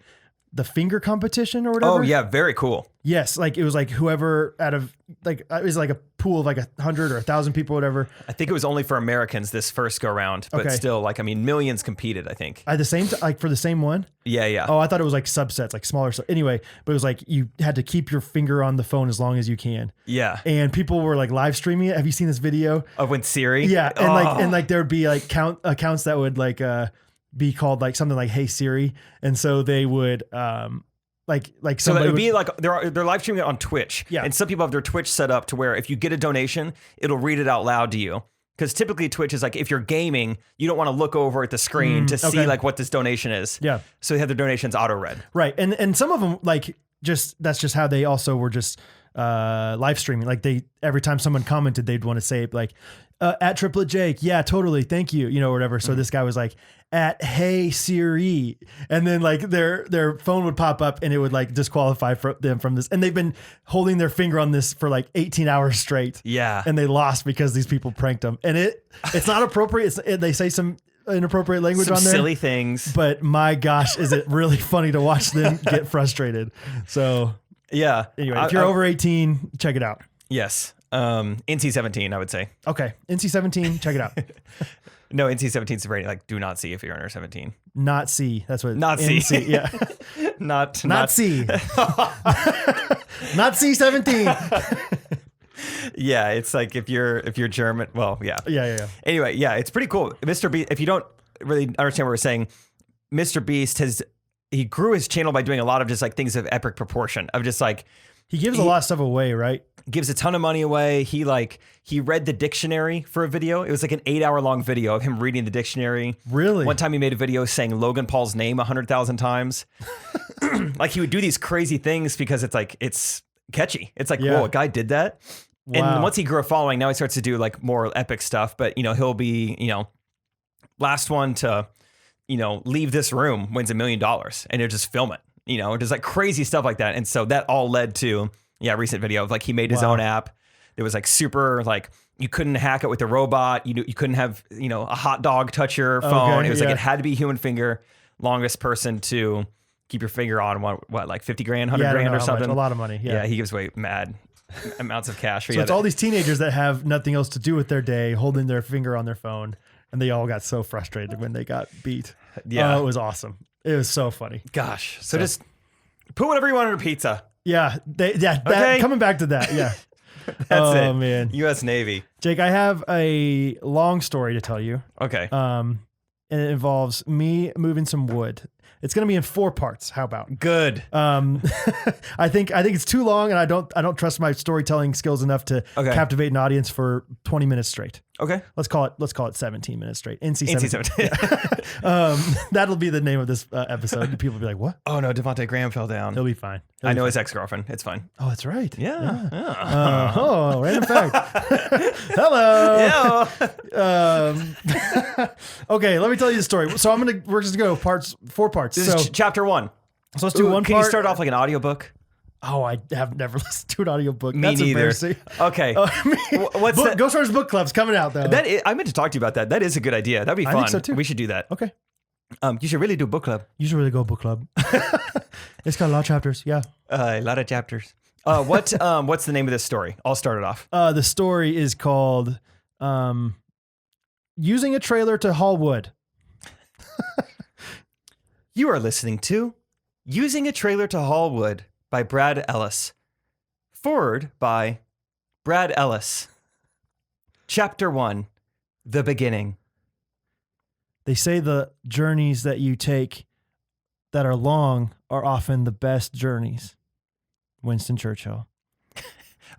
Speaker 1: the finger competition or whatever.
Speaker 2: Oh yeah, very cool.
Speaker 1: Yes, like it was like whoever out of like it was like a pool of like 100 or 1,000 people, whatever.
Speaker 2: I think it was only for Americans this first go round, but still, like I mean, millions competed. I think
Speaker 1: at the same like for the same one.
Speaker 2: Yeah.
Speaker 1: Oh, I thought it was like subsets, like smaller. Anyway, but it was like you had to keep your finger on the phone as long as you can.
Speaker 2: Yeah.
Speaker 1: And people were like live streaming it. Have you seen this video
Speaker 2: of when Siri?
Speaker 1: Yeah, and like there would be like accounts that would like be called like something like Hey Siri, and so they would like
Speaker 2: so it would be like they're live streaming it on Twitch.
Speaker 1: Yeah.
Speaker 2: And some people have their Twitch set up to where if you get a donation, it'll read it out loud to you. Because typically Twitch is like if you're gaming, you don't want to look over at the screen to see like what this donation is.
Speaker 1: Yeah.
Speaker 2: So they have their donations auto read.
Speaker 1: Right. And some of them like that's just how they also were just live streaming. Like every time someone commented, they'd want to say like at Triplet Jake, yeah, totally, thank you, or whatever. So this guy was like at Hey Siri, and then like their phone would pop up and it would like disqualify them from this. And they've been holding their finger on this for like 18 hours straight.
Speaker 2: Yeah,
Speaker 1: and they lost because these people pranked them. And it's not appropriate. They say some inappropriate language on there,
Speaker 2: silly things.
Speaker 1: But my gosh, is it really funny to watch them get frustrated? So
Speaker 2: yeah.
Speaker 1: Anyway, if you're over 18, check it out.
Speaker 2: Yes. NC-17, I would say.
Speaker 1: Okay. NC-17, check it out.
Speaker 2: No, NC-17 is rated like do not see if you're under 17.
Speaker 1: Not C. That's what
Speaker 2: not C.
Speaker 1: NC, yeah.
Speaker 2: not
Speaker 1: C. Not C-17.
Speaker 2: Yeah, it's like if you're German. Well, yeah.
Speaker 1: Yeah.
Speaker 2: Anyway, yeah, it's pretty cool. Mr. Beast. If you don't really understand what we're saying, Mr. Beast he grew his channel by doing a lot of just like things of epic proportion. Of just like
Speaker 1: He gives a lot of stuff away, right?
Speaker 2: gives a ton of money away. He read the dictionary for a video. It was like an 8-hour long video of him reading the dictionary.
Speaker 1: Really?
Speaker 2: One time he made a video saying Logan Paul's name 100,000 times. Like he would do these crazy things because it's catchy. It's like, whoa, a guy did that. Wow. And once he grew a following, now he starts to do like more epic stuff. But he'll be, last one to, leave this room wins $1 million, and he'll just film it. Just like crazy stuff like that. And so that all led to a recent video of like he made his own app. It was like super like you couldn't hack it with a robot. You couldn't have a hot dog touch your phone.
Speaker 1: Okay,
Speaker 2: it was like it had to be human finger. Longest person to keep your finger on what like 50 grand, 100 grand or something.
Speaker 1: A lot of money. Yeah,
Speaker 2: he gives away mad amounts of cash.
Speaker 1: So it's all these teenagers that have nothing else to do with their day, holding their finger on their phone, and they all got so frustrated when they got beat. Yeah, it was awesome. It was so funny.
Speaker 2: Gosh, so just put whatever you want on your pizza.
Speaker 1: Yeah, coming back to that. Yeah,
Speaker 2: that's it.
Speaker 1: Oh man,
Speaker 2: U.S. Navy.
Speaker 1: Jake, I have a long story to tell you.
Speaker 2: Okay.
Speaker 1: And it involves me moving some wood. It's going to be in 4 parts. How about?
Speaker 2: Good.
Speaker 1: I think it's too long, and I don't trust my storytelling skills enough to captivate an audience for 20 minutes straight.
Speaker 2: Okay.
Speaker 1: Let's call it 17 minutes straight.
Speaker 2: NC-17.
Speaker 1: Yeah. That'll be the name of this episode. People will be like, "What?
Speaker 2: Oh no, Devontae Graham fell down."
Speaker 1: He'll be fine.
Speaker 2: I know his ex-girlfriend. It's fine.
Speaker 1: Oh, that's right.
Speaker 2: Yeah.
Speaker 1: Random fact. Hello.
Speaker 2: Yeah.
Speaker 1: Okay, let me tell you the story. So we're just gonna go 4 parts.
Speaker 2: This is chapter 1.
Speaker 1: So let's do one
Speaker 2: Can
Speaker 1: part.
Speaker 2: you start off like an audiobook?
Speaker 1: Oh, I have never listened to an audiobook.
Speaker 2: Me
Speaker 1: That's
Speaker 2: neither.
Speaker 1: embarrassing.
Speaker 2: Okay. What's that?
Speaker 1: Ghostrunners book club's coming out though.
Speaker 2: I meant to talk to you about that. That is a good idea. That'd be fun.
Speaker 1: I think so too.
Speaker 2: We should do that.
Speaker 1: Okay.
Speaker 2: You should really do book club.
Speaker 1: You should really go book club. It's got a lot of chapters. Yeah.
Speaker 2: A lot of chapters. What's the name of this story? I'll start it off.
Speaker 1: The story is called Using a Trailer to Haul Wood.
Speaker 2: You are listening to Using a Trailer to Haul Wood by Brad Ellis. Forward by Brad Ellis. Chapter 1, The Beginning.
Speaker 1: They say the journeys that you take that are long are often the best journeys. Winston Churchill.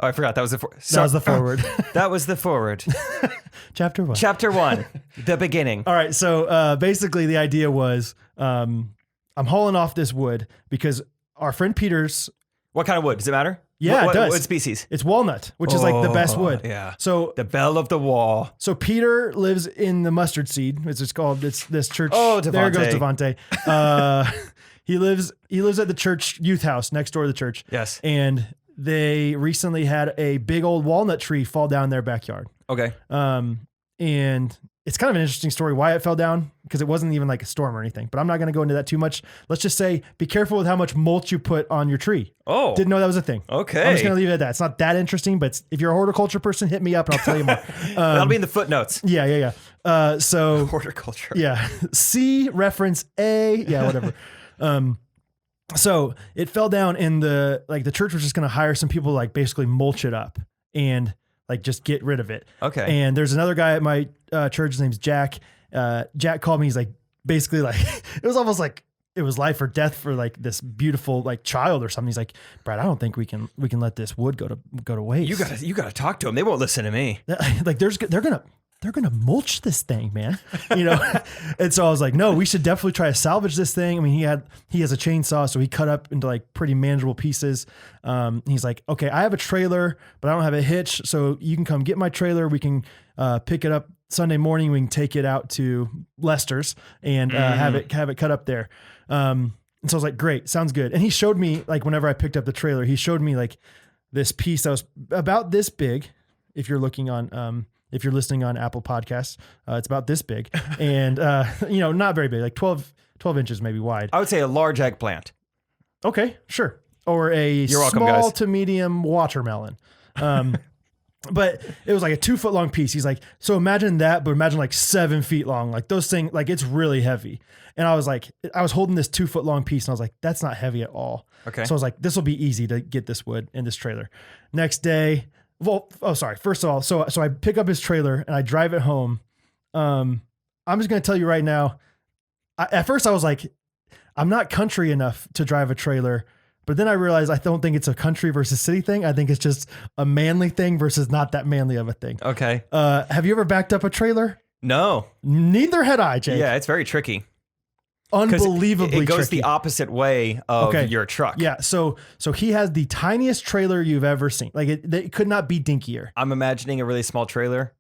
Speaker 2: Oh, I forgot. That was the
Speaker 1: that was the forward.
Speaker 2: That was the forward.
Speaker 1: Chapter 1.
Speaker 2: Chapter 1, The Beginning.
Speaker 1: All right. So basically the idea was I'm hauling off this wood because our friend Peter's.
Speaker 2: What kind of wood? Does it matter?
Speaker 1: Yeah, it does.
Speaker 2: What species?
Speaker 1: It's walnut, which is like the best wood.
Speaker 2: Yeah.
Speaker 1: So
Speaker 2: the bell of the wall.
Speaker 1: So Peter lives in the mustard seed. It's called. It's this church.
Speaker 2: Oh, Devontae.
Speaker 1: There goes Devontae. He lives at the church youth house next door to the church.
Speaker 2: Yes.
Speaker 1: And they recently had a big old walnut tree fall down their backyard.
Speaker 2: Okay.
Speaker 1: And it's kind of an interesting story why it fell down because it wasn't even like a storm or anything, but I'm not going to go into that too much. Let's just say, be careful with how much mulch you put on your tree.
Speaker 2: Oh,
Speaker 1: didn't know that was a thing.
Speaker 2: Okay.
Speaker 1: I'm just going to leave it at that. It's not that interesting, but if you're a horticulture person, hit me up and I'll tell you more.
Speaker 2: That'll be in the footnotes.
Speaker 1: Yeah. So
Speaker 2: horticulture.
Speaker 1: Yeah. C reference A. Yeah, whatever. So it fell down and the church was just going to hire some people to like basically mulch it up and like just get rid of it.
Speaker 2: Okay.
Speaker 1: And there's another guy at my church. His name's Jack. Jack called me. He's like, basically like, it was almost like it was life or death for like this beautiful like child or something. He's like, Brad, I don't think we can let this wood go to waste.
Speaker 2: You gotta talk to them. They won't listen to me.
Speaker 1: Like they're gonna mulch this thing, man. And so I was like, no, we should definitely try to salvage this thing. I mean, he has a chainsaw, so he cut up into like pretty manageable pieces. He's like, okay, I have a trailer, but I don't have a hitch, so you can come get my trailer. We can pick it up Sunday morning. We can take it out to Lester's and have it cut up there. And so I was like, great, sounds good. And he showed me like whenever I picked up the trailer, he showed me like this piece that was about this big. If you're listening on Apple Podcasts, it's about this big and, not very big, like 12 inches maybe wide.
Speaker 2: I would say a large eggplant.
Speaker 1: Okay, sure. Or a small to medium watermelon. But it was like a 2 foot long piece. He's like, so imagine that, but imagine like 7 feet long. Like those things, like it's really heavy. And I was like, I was holding this 2 foot long piece and I was like, that's not heavy at all.
Speaker 2: Okay.
Speaker 1: So I was like, this will be easy to get this wood in this trailer. Next day, Well, sorry. First of all, so I pick up his trailer and I drive it home. I'm just going to tell you right now. At first I was like, I'm not country enough to drive a trailer, but then I realized I don't think it's a country versus city thing. I think it's just a manly thing versus not that manly of a thing.
Speaker 2: Okay.
Speaker 1: Have you ever backed up a trailer?
Speaker 2: No.
Speaker 1: Neither had I, Jake.
Speaker 2: Yeah, it's very tricky.
Speaker 1: Unbelievably
Speaker 2: it goes
Speaker 1: tricky.
Speaker 2: the opposite way of your truck.
Speaker 1: Yeah. So he has the tiniest trailer you've ever seen. Like it could not be dinkier.
Speaker 2: I'm imagining a really small trailer.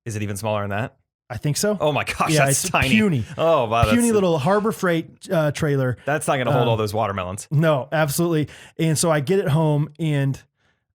Speaker 2: Is it even smaller than that?
Speaker 1: I think so.
Speaker 2: Oh my gosh,
Speaker 1: yeah,
Speaker 2: that's
Speaker 1: it's
Speaker 2: tiny.
Speaker 1: Puny.
Speaker 2: Oh wow,
Speaker 1: puny little Harbor Freight trailer.
Speaker 2: That's not going to hold all those watermelons.
Speaker 1: No, absolutely. And so I get it home and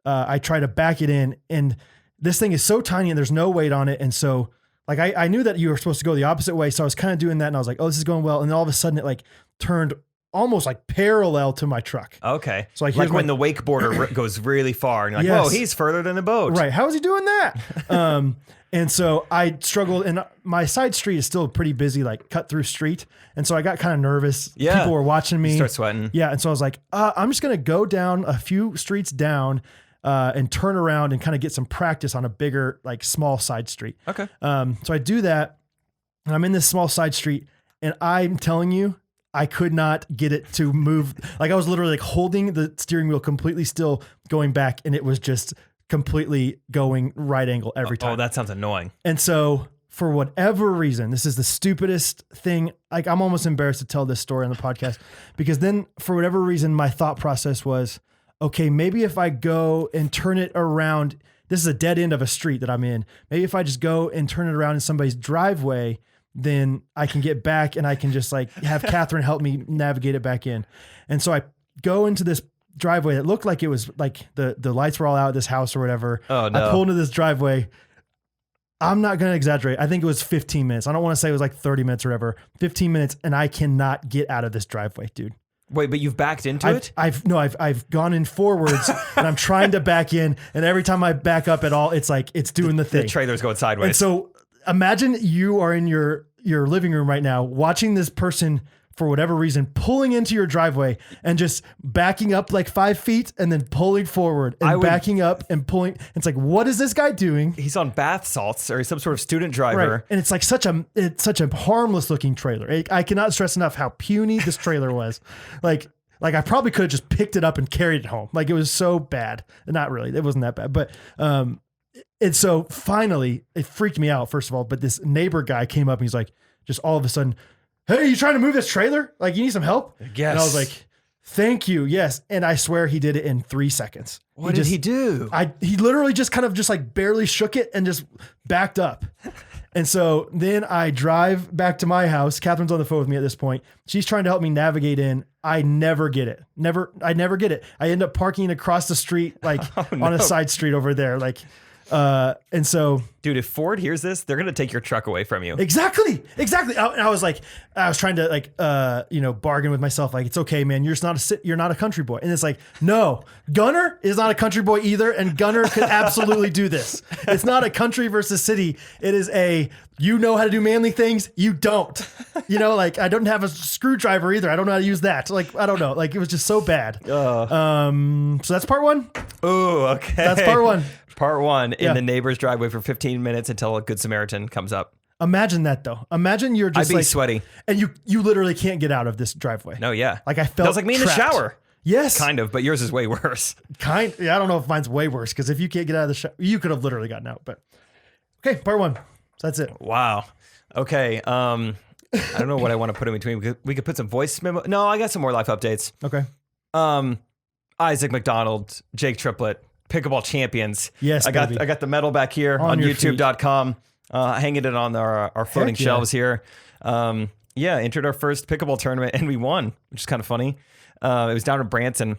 Speaker 1: I try to back it in, and this thing is so tiny and there's no weight on it. And so like I knew that you were supposed to go the opposite way, so I was kind of doing that, and I was like, oh, this is going well. And then all of a sudden it like turned almost like parallel to my truck.
Speaker 2: Okay.
Speaker 1: So
Speaker 2: like when the wakeboarder goes really far, and you're like,
Speaker 1: Yes.
Speaker 2: whoa, he's further than the boat.
Speaker 1: Right. How is he doing that? And so I struggled, and my side street is still pretty busy, like cut through street. And so I got kind of nervous.
Speaker 2: Yeah.
Speaker 1: People were watching me.
Speaker 2: You start sweating.
Speaker 1: Yeah. And so I was like, I'm just going to go down a few streets down and turn around and kind of get some practice on a bigger, like small side street.
Speaker 2: Okay.
Speaker 1: So I do that, and I'm in this small side street, and I'm telling you, I could not get it to move. Like I was literally like holding the steering wheel completely still, going back, and it was just completely going right angle every time.
Speaker 2: Oh, that sounds annoying.
Speaker 1: And so for whatever reason, this is the stupidest thing. Like I'm almost embarrassed to tell this story on the podcast, because then for whatever reason, my thought process was, okay, maybe if I go and turn it around, this is a dead end of a street that I'm in. Maybe if I just go and turn it around in somebody's driveway, then I can get back and I can just like have Catherine help me navigate it back in. And so I go into this driveway that looked like it was like the lights were all out at this house or whatever.
Speaker 2: Oh no.
Speaker 1: I pull into this driveway. I'm not going to exaggerate. I think it was 15 minutes. I don't want to say it was like 30 minutes or whatever. 15 minutes, and I cannot get out of this driveway, dude.
Speaker 2: Wait, but you've backed into it?
Speaker 1: I've gone in forwards and I'm trying to back in, and every time I back up at all, it's like it's doing the thing.
Speaker 2: The trailer's going sideways.
Speaker 1: And so imagine you are in your living room right now watching this person, for whatever reason, pulling into your driveway and just backing up like 5 feet and then pulling forward and backing up and pulling. It's like, what is this guy doing?
Speaker 2: He's on bath salts, or he's some sort of student driver.
Speaker 1: Right. And it's like such a harmless looking trailer. I cannot stress enough how puny this trailer was. Like I probably could have just picked it up and carried it home. Like it was so bad. Not really. It wasn't that bad, but, and so finally it freaked me out, first of all, but this neighbor guy came up and he's like, just all of a sudden, hey, you trying to move this trailer? Like, you need some help?
Speaker 2: Yes.
Speaker 1: And I was like, thank you. Yes. And I swear he did it in 3 seconds.
Speaker 2: What did he do?
Speaker 1: He literally just kind of just like barely shook it and just backed up. And so then I drive back to my house. Catherine's on the phone with me at this point. She's trying to help me navigate in. I never get it. I never get it. I end up parking across the street, like on a side street over there. Like, and so,
Speaker 2: dude, if Ford hears this, they're going to take your truck away from you.
Speaker 1: Exactly. I was trying to like, bargain with myself. Like, it's okay, man. You're not a country boy. And it's like, no, Gunner is not a country boy either. And Gunner could absolutely do this. It's not a country versus city. It is you know how to do manly things. You don't, like I don't have a screwdriver either. I don't know how to use that. Like, I don't know. Like it was just so bad. So that's part one.
Speaker 2: Oh, okay.
Speaker 1: That's part one.
Speaker 2: Part one in the neighbor's driveway for 15 minutes until a good Samaritan comes up.
Speaker 1: Imagine that though. Imagine you're just
Speaker 2: I'd be sweaty.
Speaker 1: And you literally can't get out of this driveway.
Speaker 2: No, yeah.
Speaker 1: Like I felt
Speaker 2: That was like me in the
Speaker 1: trapped.
Speaker 2: shower.
Speaker 1: Yes.
Speaker 2: Kind of, but yours is way worse.
Speaker 1: Yeah, I don't know if mine's way worse, because if you can't get out of the shower, you could have literally gotten out. But okay, part one. So that's it.
Speaker 2: Wow. Okay. I don't know what I want to put in between. We could put some voice memo. No, I got some more life updates.
Speaker 1: Okay.
Speaker 2: Isaac McDonald, Jake Triplett, pickleball champions.
Speaker 1: Yes,
Speaker 2: I got the medal back here on YouTube.com. Hanging it on our floating shelves here. Entered our first pickleball tournament and we won, which is kind of funny. It was down in Branson,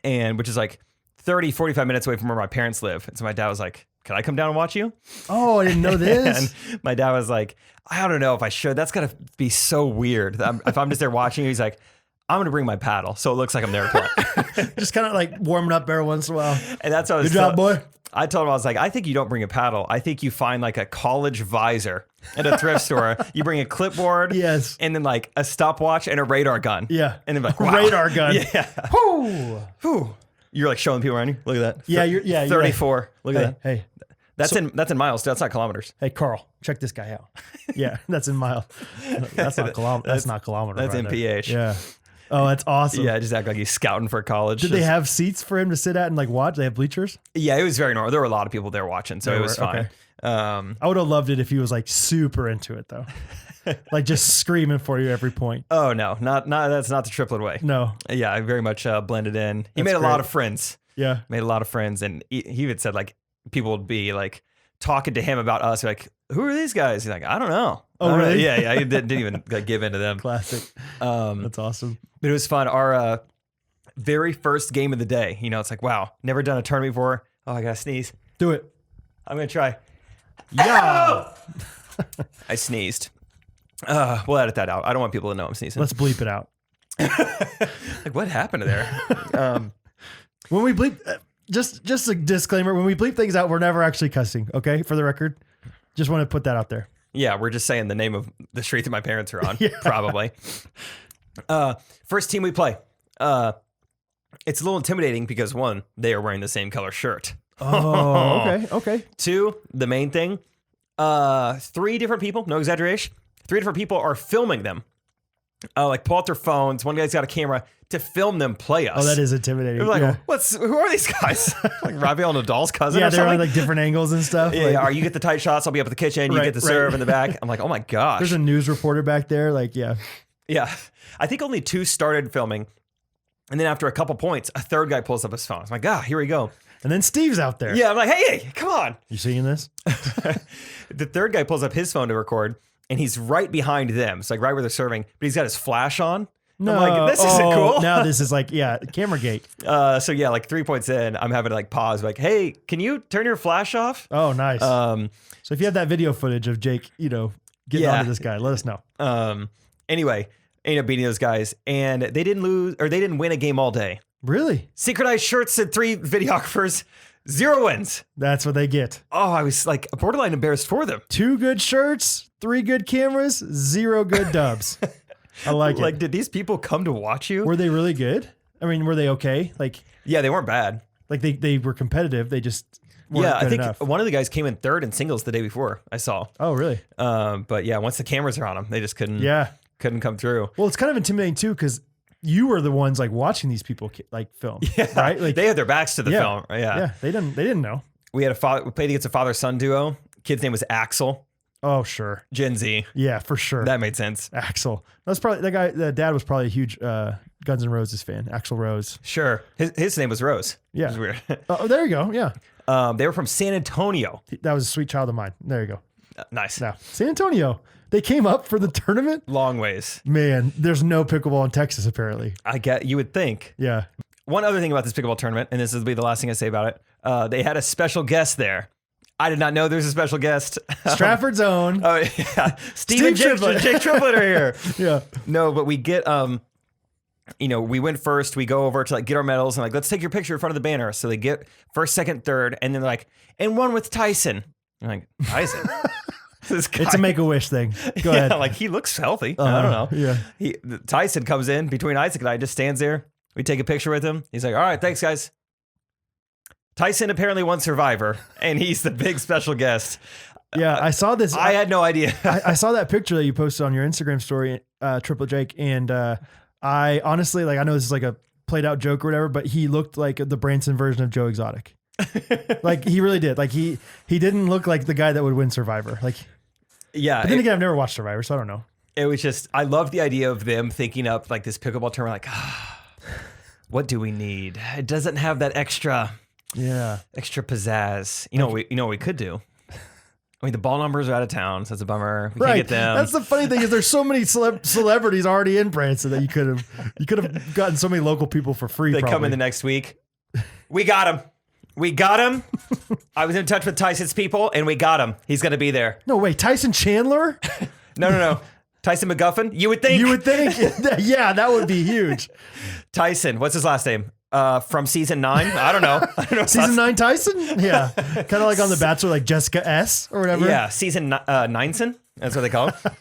Speaker 2: and which is like 30, 45 minutes away from where my parents live. And so my dad was like, can I come down and watch you?
Speaker 1: Oh, I didn't know this.
Speaker 2: And my dad was like, I don't know if I should. That's got to be so weird. If I'm just there watching you, he's like, I'm going to bring my paddle. So it looks like I'm there playing.
Speaker 1: Just kind of like warming up every once in a while.
Speaker 2: And that's what I was
Speaker 1: Good job, boy.
Speaker 2: I told him, I was like, I think you don't bring a paddle. I think you find like a college visor at a thrift store. You bring a clipboard.
Speaker 1: Yes.
Speaker 2: And then like a stopwatch and a radar gun.
Speaker 1: Yeah.
Speaker 2: And then like, wow.
Speaker 1: Radar gun.
Speaker 2: Yeah.
Speaker 1: Whoo.
Speaker 2: Whew. You're like showing people around you. Look at that.
Speaker 1: Yeah, you're
Speaker 2: 34. Look at that.
Speaker 1: Hey,
Speaker 2: That's in miles. That's not kilometers.
Speaker 1: hey, Carl, check this guy out. Yeah, that's in miles. That's not kilometers. That's not kilometers.
Speaker 2: That's
Speaker 1: right
Speaker 2: in
Speaker 1: there.
Speaker 2: pH.
Speaker 1: Yeah. Oh, that's awesome.
Speaker 2: Yeah, just act like he's scouting for college.
Speaker 1: Did they have seats for him to sit at and like watch? They have bleachers?
Speaker 2: Yeah, it was very normal. There were a lot of people there watching, so it was fine.
Speaker 1: Okay. I would have loved it if he was like super into it though. Like just screaming for you every point.
Speaker 2: Oh no, not that's not the triplet way.
Speaker 1: No.
Speaker 2: Yeah, I very much blended in. He
Speaker 1: That's
Speaker 2: made a lot
Speaker 1: great.
Speaker 2: of friends.
Speaker 1: Yeah.
Speaker 2: Made a lot of friends, and he even said like people would be like talking to him about us, like, who are these guys? He's like, I don't know.
Speaker 1: Oh,
Speaker 2: I don't know.
Speaker 1: really?
Speaker 2: Yeah. He didn't even like give in to them.
Speaker 1: Classic. That's awesome.
Speaker 2: But it was fun. Our very first game of the day. You know, it's like, wow, never done a tournament before. Oh, I gotta sneeze.
Speaker 1: Do it.
Speaker 2: I'm gonna try.
Speaker 1: Yeah.
Speaker 2: I sneezed. We'll edit that out. I don't want people to know I'm sneezing.
Speaker 1: Let's bleep it out.
Speaker 2: Like, what happened to there?
Speaker 1: When we bleep, just a disclaimer, when we bleep things out, we're never actually cussing. Okay. For the record, just want to put that out there.
Speaker 2: Yeah, we're just saying the name of the street that my parents are on,
Speaker 1: Yeah.
Speaker 2: probably. First team we play. It's a little intimidating because one, they are wearing the same color shirt.
Speaker 1: Oh, okay. Okay.
Speaker 2: Two, the main thing, 3 different people, no exaggeration, 3 different people are filming them. Like pull out their phones. One guy's got a camera to film them play us.
Speaker 1: Oh, that is intimidating.
Speaker 2: They're like,
Speaker 1: yeah.
Speaker 2: who are these guys? Like Rafael Nadal's cousin
Speaker 1: Yeah,
Speaker 2: or
Speaker 1: they're
Speaker 2: something?
Speaker 1: on like different angles and stuff.
Speaker 2: Yeah,
Speaker 1: like,
Speaker 2: or you get the tight shots, I'll be up at the kitchen, you
Speaker 1: Right,
Speaker 2: get the
Speaker 1: right.
Speaker 2: serve in the back. I'm like, oh my gosh.
Speaker 1: there's a news reporter back there. Like, yeah.
Speaker 2: Yeah. I think only 2 started filming. And then after a couple points, a third guy pulls up his phone. I'm like, here we go.
Speaker 1: And then Steve's out there.
Speaker 2: Yeah, I'm like, hey, come on.
Speaker 1: You seeing this?
Speaker 2: The third guy pulls up his phone to record, and he's right behind them. It's like right where they're serving, but he's got his flash on.
Speaker 1: No.
Speaker 2: I'm like, this isn't cool.
Speaker 1: Now this is like, yeah, camera gate.
Speaker 2: So yeah, like 3 points in, I'm having to like pause, like, hey, can you turn your flash off?
Speaker 1: Oh, nice.
Speaker 2: Um,
Speaker 1: So if you have that video footage of Jake, getting
Speaker 2: Yeah.
Speaker 1: onto this guy, let us know.
Speaker 2: Anyway, ended up beating those guys, and they didn't win a game all day.
Speaker 1: Really?
Speaker 2: Synchronized shirts and 3 videographers, 0 wins.
Speaker 1: That's what they get.
Speaker 2: Oh, I was like borderline embarrassed for them.
Speaker 1: 2 good shirts, 3 good cameras, 0 good dubs. I like
Speaker 2: Like,
Speaker 1: it.
Speaker 2: did these people come to watch you?
Speaker 1: Were they really good? I mean, were they okay? Like
Speaker 2: Yeah, they weren't bad.
Speaker 1: they were competitive. They just weren't
Speaker 2: Yeah, I
Speaker 1: good
Speaker 2: think
Speaker 1: enough.
Speaker 2: one of the guys came in 3rd in singles the day before. I saw.
Speaker 1: Oh, really?
Speaker 2: But yeah, once the cameras are on them, they just couldn't come through.
Speaker 1: Well, it's kind of intimidating too because you were the ones like watching these people like film, right? Like
Speaker 2: They had their backs to the film. Yeah.
Speaker 1: They didn't know.
Speaker 2: We played against a father-son duo. Kid's name was Axel.
Speaker 1: Oh, sure.
Speaker 2: Gen Z.
Speaker 1: Yeah, for sure.
Speaker 2: That made sense.
Speaker 1: Axel. That's probably that guy. The dad was probably a huge Guns N' Roses fan. Axl Rose.
Speaker 2: Sure. His name was Rose.
Speaker 1: Yeah.
Speaker 2: It was weird.
Speaker 1: Oh, there you go. Yeah,
Speaker 2: They were from San Antonio.
Speaker 1: that was a sweet child of mine. There you go.
Speaker 2: Nice.
Speaker 1: Now, San Antonio. They came up for the tournament.
Speaker 2: Long ways.
Speaker 1: Man, there's no pickleball in Texas apparently.
Speaker 2: You would think.
Speaker 1: Yeah.
Speaker 2: One other thing about this pickleball tournament, and this will be the last thing I say about it, they had a special guest there. I did not know there's a special guest.
Speaker 1: Stratford's own.
Speaker 2: Oh yeah, Steve
Speaker 1: Triplett.
Speaker 2: Jake Triplett are here.
Speaker 1: Yeah.
Speaker 2: No, but we get we went first. We go over to like get our medals and like let's take your picture in front of the banner. So they get first, second, third, and then they're like, and one with Tyson. I'm like, Tyson. This guy,
Speaker 1: It's a Make-A-Wish thing. Go ahead.
Speaker 2: like he looks healthy. I don't know.
Speaker 1: Yeah.
Speaker 2: Tyson comes in between Isaac and I, just stands there. We take a picture with him. He's like, all right, thanks guys. Tyson apparently won Survivor, and he's the big special guest.
Speaker 1: Yeah, I saw this.
Speaker 2: I had no idea.
Speaker 1: I saw that picture that you posted on your Instagram story, Triple Jake, and I honestly, like, I know this is like a played out joke or whatever, but he looked like the Branson version of Joe Exotic. Like he really did. Like he didn't look like the guy that would win Survivor. Like,
Speaker 2: Yeah.
Speaker 1: but then again, I've never watched Survivor, so I don't know.
Speaker 2: It was just, I love the idea of them thinking up like this pickleball tournament, like, what do we need? It doesn't have that extra pizzazz. You know what we could do? I mean, the ball numbers are out of town, so it's a bummer. We can't get them.
Speaker 1: That's the funny thing is there's so many celebrities already in Branson that you could have gotten so many local people for free.
Speaker 2: They
Speaker 1: probably.
Speaker 2: come in the next week. We got him. We got him. I was in touch with Tyson's people, and we got him. He's going to be there.
Speaker 1: No way, Tyson Chandler?
Speaker 2: No. Tyson McGuffin? You would think.
Speaker 1: You would think. Yeah, that would be huge.
Speaker 2: Tyson. What's his last name? From season 9? I don't know.
Speaker 1: Season 9 Tyson? Yeah. Kind of like on The Bachelor, like Jessica S. or whatever.
Speaker 2: Yeah, season 9son. That's what they call him.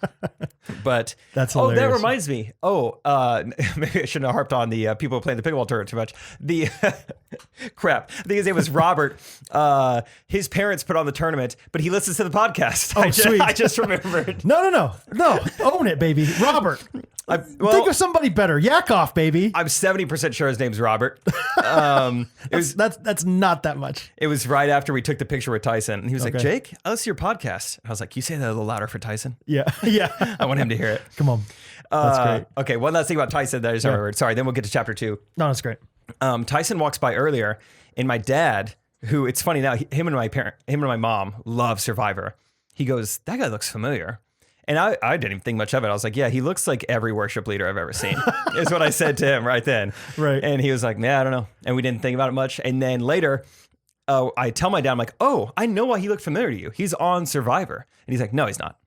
Speaker 2: But
Speaker 1: That's
Speaker 2: that
Speaker 1: hilarious.
Speaker 2: reminds me. Maybe I shouldn't have harped on the people playing the pickleball tournament too much. The crap. I think his name was Robert. His parents put on the tournament, but he listens to the podcast.
Speaker 1: Sweet.
Speaker 2: I just remembered.
Speaker 1: No. Own it, baby. Robert. Think of somebody better. Yak off, baby.
Speaker 2: I'm 70% sure his name's Robert.
Speaker 1: That's not that much.
Speaker 2: It was right after we took the picture with Tyson, and he was like,
Speaker 1: Okay.
Speaker 2: "Jake, I listen to your podcast." I was like, "You say that a little louder for Tyson."
Speaker 1: Yeah.
Speaker 2: I want him to hear it.
Speaker 1: Come on. That's great.
Speaker 2: Okay, one last thing about Tyson that I just remembered. Sorry, then we'll get to chapter 2.
Speaker 1: No, that's great.
Speaker 2: Tyson walks by earlier, and my dad, who it's funny now, him and my mom love Survivor. He goes, "That guy looks familiar." And I didn't even think much of it. I was like, yeah, he looks like every worship leader I've ever seen, is what I said to him right then.
Speaker 1: Right.
Speaker 2: And he was like, "Man, I don't know." And we didn't think about it much. And then later, I tell my dad, I'm like, "Oh, I know why he looked familiar to you. He's on Survivor." And he's like, "No, he's not."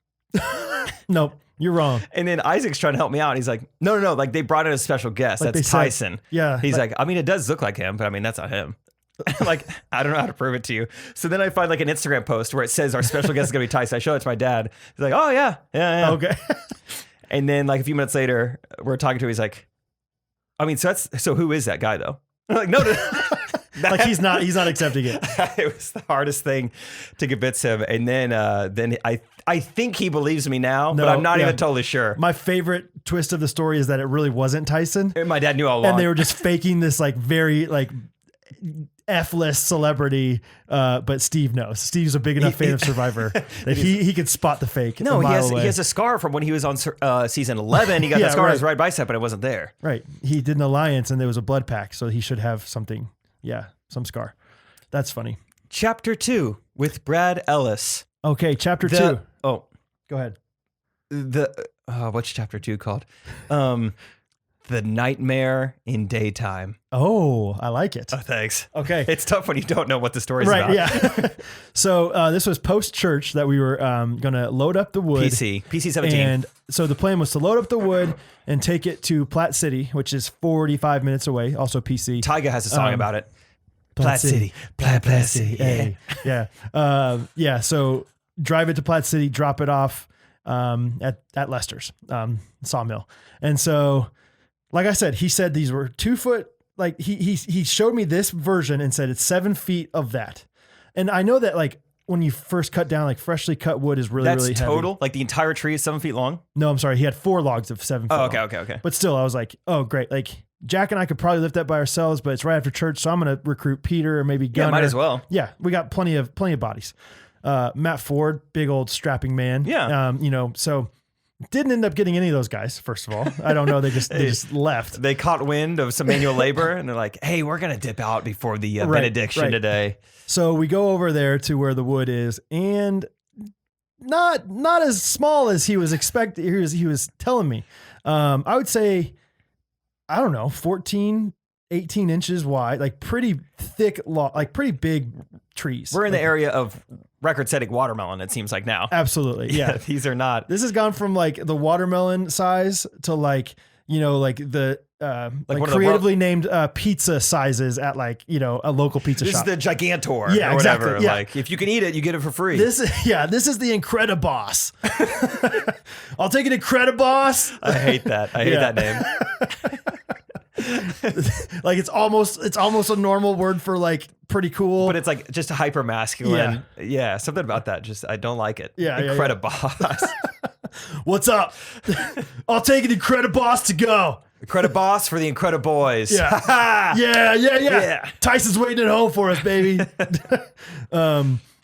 Speaker 1: Nope, you're wrong.
Speaker 2: And then Isaac's trying to help me out. And he's like, no. Like they brought in a special guest.
Speaker 1: Like they
Speaker 2: That's
Speaker 1: said-
Speaker 2: Tyson.
Speaker 1: yeah,
Speaker 2: He's like, I mean, it does look like him, but I mean, that's not him. Like, I don't know how to prove it to you. So then I find like an Instagram post where it says our special guest is going to be Tyson. I show it to my dad. He's like, "Oh, yeah.
Speaker 1: Okay.
Speaker 2: And then like a few minutes later, we're talking to him. He's like, I mean, so who is that guy though? I'm like, no.
Speaker 1: Like he's not accepting it.
Speaker 2: It was the hardest thing to convince him. And then I think he believes me now, but I'm not even totally sure.
Speaker 1: My favorite twist of the story is that it really wasn't Tyson.
Speaker 2: And my dad knew all along.
Speaker 1: And they were just faking this like very like F-list celebrity, but Steve knows. Steve's a big enough fan of Survivor that he could spot the fake.
Speaker 2: No,
Speaker 1: a mile away.
Speaker 2: he has a scar from when he was on season 11. He got that scar on his right bicep, but it wasn't there.
Speaker 1: Right. He did an alliance and there was a blood pact, so he should have something. Yeah, some scar. That's funny.
Speaker 2: Chapter 2 with Brad Ellis.
Speaker 1: Okay, chapter 2.
Speaker 2: Oh,
Speaker 1: Go ahead.
Speaker 2: what's chapter 2 called? The Nightmare in Daytime.
Speaker 1: Oh, I like it.
Speaker 2: Oh, thanks.
Speaker 1: Okay.
Speaker 2: It's tough when you don't know what the story's
Speaker 1: Right,
Speaker 2: about.
Speaker 1: yeah. So this was post-church that we were going to load up the wood.
Speaker 2: PC 17.
Speaker 1: And so the plan was to load up the wood and take it to Platte City, which is 45 minutes away, also PC.
Speaker 2: Tyga has a song about it.
Speaker 1: Platte City.
Speaker 2: Platte City.
Speaker 1: Hey. Yeah. So drive it to Platte City, drop it off at Lester's sawmill. And so, like I said, he said these were 2 foot. Like he showed me this version and said it's 7 feet of that. And I know that like when you first cut down, like freshly cut wood is really heavy.
Speaker 2: Total? Like the entire tree is 7 feet long?
Speaker 1: No, I'm sorry. He had 4 logs of 7 feet.
Speaker 2: Oh,
Speaker 1: long.
Speaker 2: okay.
Speaker 1: But still, I was like, oh, great. Like Jack and I could probably lift that by ourselves, but it's right after church, so I'm going to recruit Peter or maybe Gunnar.
Speaker 2: Yeah, might as well.
Speaker 1: Yeah, we got plenty of bodies. Matt Ford, big old strapping man.
Speaker 2: Yeah.
Speaker 1: So didn't end up getting any of those guys. First of all, I don't know. They just left.
Speaker 2: They caught wind of some manual labor, and they're like, "Hey, we're gonna dip out before the benediction today."
Speaker 1: So we go over there to where the wood is, and not as small as he was expecting. He was telling me. I would say, I don't know, 14, 18 inches wide, like pretty thick, like pretty big trees.
Speaker 2: We're in the area of record-setting watermelon. It seems like now.
Speaker 1: Absolutely, yeah.
Speaker 2: These are not.
Speaker 1: This has gone from like the watermelon size to like the like creatively named pizza sizes at like a local pizza shop.
Speaker 2: This is the Gigantor,
Speaker 1: Yeah,
Speaker 2: or whatever.
Speaker 1: exactly, yeah.
Speaker 2: Like if you can eat it, you get it for free.
Speaker 1: This is the Incrediboss. I'll take an Incrediboss.
Speaker 2: I hate that. I hate that name.
Speaker 1: Like it's almost a normal word for like pretty cool.
Speaker 2: But it's like just hyper masculine. Yeah, something about that. Just I don't like it.
Speaker 1: Yeah,
Speaker 2: Incrediboss.
Speaker 1: What's up? I'll take an Incrediboss to go.
Speaker 2: Incrediboss for the Incrediboys.
Speaker 1: Yeah. Yeah. Tyson's waiting at home for us, baby.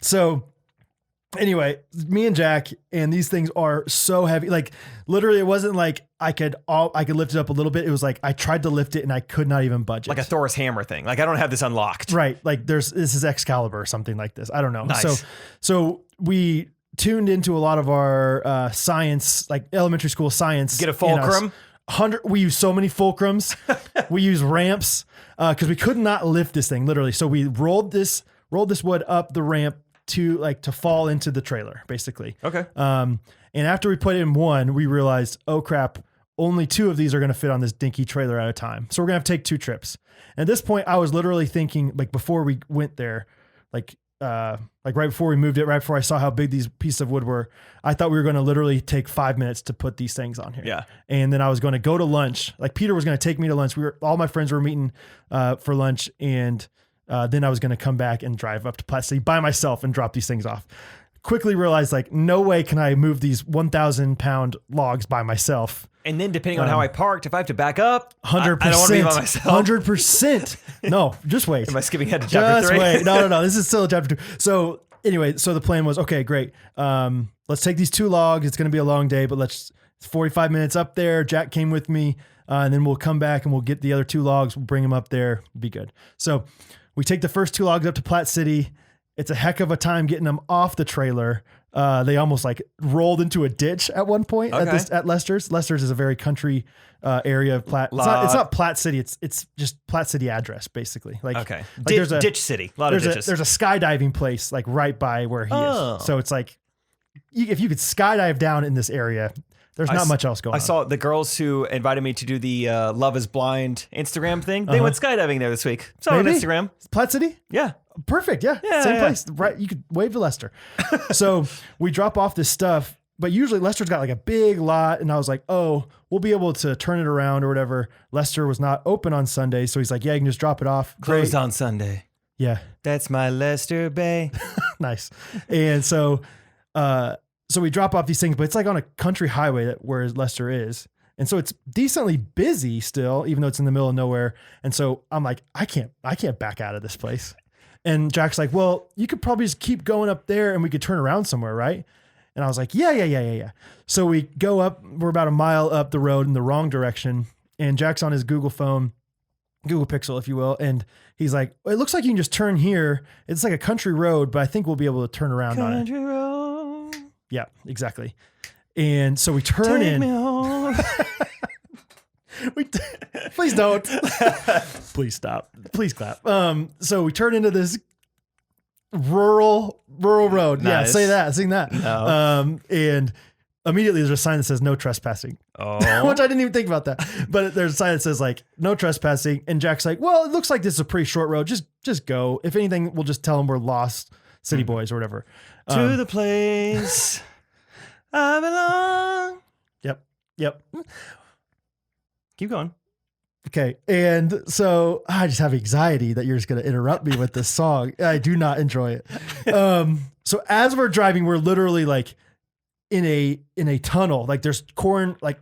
Speaker 1: So anyway, me and Jack, and these things are so heavy. Like literally, it wasn't like I could lift it up a little bit. It was like I tried to lift it and I could not even budge it.
Speaker 2: Like a Thor's hammer thing. Like I don't have this unlocked.
Speaker 1: Right. Like this is Excalibur or something like this. I don't know.
Speaker 2: Nice.
Speaker 1: So we tuned into a lot of our science, like elementary school science.
Speaker 2: Get a fulcrum.
Speaker 1: We use so many fulcrums. We use ramps because we could not lift this thing literally. So we rolled this wood up the ramp to fall into the trailer, basically.
Speaker 2: Okay.
Speaker 1: And after we put in one, we realized, oh crap, only 2 of these are going to fit on this dinky trailer at a time. So we're going to have to take 2 trips. And at this point, I was literally thinking, like before we went there, like like right before we moved it, right before I saw how big these pieces of wood were, I thought we were going to literally take 5 minutes to put these things on here.
Speaker 2: Yeah.
Speaker 1: And then I was going to go to lunch. Like Peter was going to take me to lunch. All my friends were meeting for lunch. And then I was going to come back and drive up to Platte City by myself and drop these things off. Quickly realized like, no way can I move these 1,000 pound logs by myself.
Speaker 2: And then depending on how I parked, if I have to back up,
Speaker 1: 100%.
Speaker 2: I don't want to be by myself.
Speaker 1: 100%. No, just wait.
Speaker 2: Am I skipping ahead to chapter 3?
Speaker 1: Wait. No. This is still chapter 2. So anyway, so the plan was, okay, great. Let's take these 2 logs. It's going to be a long day, but it's 45 minutes up there. Jack came with me, and then we'll come back and we'll get the other 2 logs. We'll bring them up there. Be good. So we take the first 2 logs up to Platte City. It's a heck of a time getting them off the trailer. They almost like rolled into a ditch at one point at Lester's. Lester's is a very country area of Platte. It's not Platte City. It's just Platte City address, basically. Like,
Speaker 2: there's a ditch city. A lot of ditches.
Speaker 1: There's a skydiving place like right by where he is. So it's like, if you could skydive down in this area, there's not much else going on.
Speaker 2: I saw the girls who invited me to do the Love is Blind Instagram thing. They went skydiving there this week. Saw on Instagram.
Speaker 1: Platte City?
Speaker 2: Yeah.
Speaker 1: Perfect. Yeah. Same place. Right. You could wave to Lester. So we drop off this stuff, but usually Lester's got like a big lot. And I was like, oh, we'll be able to turn it around or whatever. Lester was not open on Sunday. So he's like, yeah, you can just drop it off.
Speaker 2: Closed on Sunday.
Speaker 1: Yeah.
Speaker 2: That's my Lester Bay.
Speaker 1: Nice. And so we drop off these things, but it's like on a country highway where Lester is. And so it's decently busy still, even though it's in the middle of nowhere. And so I'm like, I can't back out of this place. And Jack's like, well, you could probably just keep going up there and we could turn around somewhere, right? And I was like, yeah. So we go up, we're about a mile up the road in the wrong direction. And Jack's on his Google phone, Google Pixel, if you will. And he's like, well, it looks like you can just turn here. It's like a country road, but I think we'll be able to turn around on it.
Speaker 2: Country road.
Speaker 1: Yeah, exactly. And so we turn in.
Speaker 2: Me home.
Speaker 1: Please don't. Please stop. Please clap. So we turn into this rural road.
Speaker 2: Nice.
Speaker 1: Yeah, say that. Sing that.
Speaker 2: No.
Speaker 1: And immediately there's a sign that says no trespassing.
Speaker 2: Oh.
Speaker 1: Which I didn't even think about that. But there's a sign that says like no trespassing. And Jack's like, well, it looks like this is a pretty short road. Just go. If anything, we'll just tell them we're lost city boys or whatever.
Speaker 2: To the place I belong.
Speaker 1: Yep.
Speaker 2: Keep going.
Speaker 1: Okay. And so I just have anxiety that you're just going to interrupt me with this song. I do not enjoy it. So as we're driving, we're literally like in a tunnel. Like there's corn, like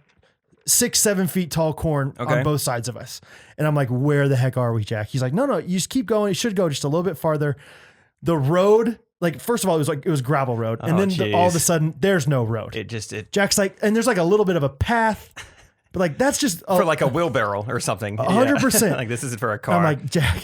Speaker 1: 6-7 feet tall corn on both sides of us. And I'm like, where the heck are we, Jack? He's like, no, you just keep going. You should go just a little bit farther. The road, like, first of all, it was gravel road. And then all of a sudden there's no road. Jack's like, and there's like a little bit of a path. But like, that's just
Speaker 2: for like a wheelbarrow or something.
Speaker 1: 100%.
Speaker 2: Like this isn't for a car.
Speaker 1: I'm like, Jack,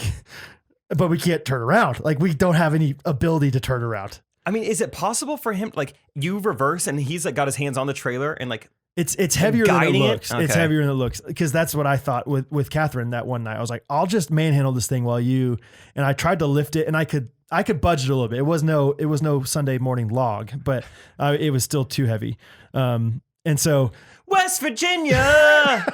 Speaker 1: but we can't turn around. Like we don't have any ability to turn around.
Speaker 2: I mean, is it possible for him, like you reverse and he's like got his hands on the trailer and like
Speaker 1: it's heavier than it looks.
Speaker 2: Okay.
Speaker 1: It's heavier than it looks. Because that's what I thought with Catherine that one night. I was like, I'll just manhandle this thing while and I tried to lift it and I could budge it a little bit. It was no Sunday morning log, but it was still too heavy. And so
Speaker 2: West Virginia.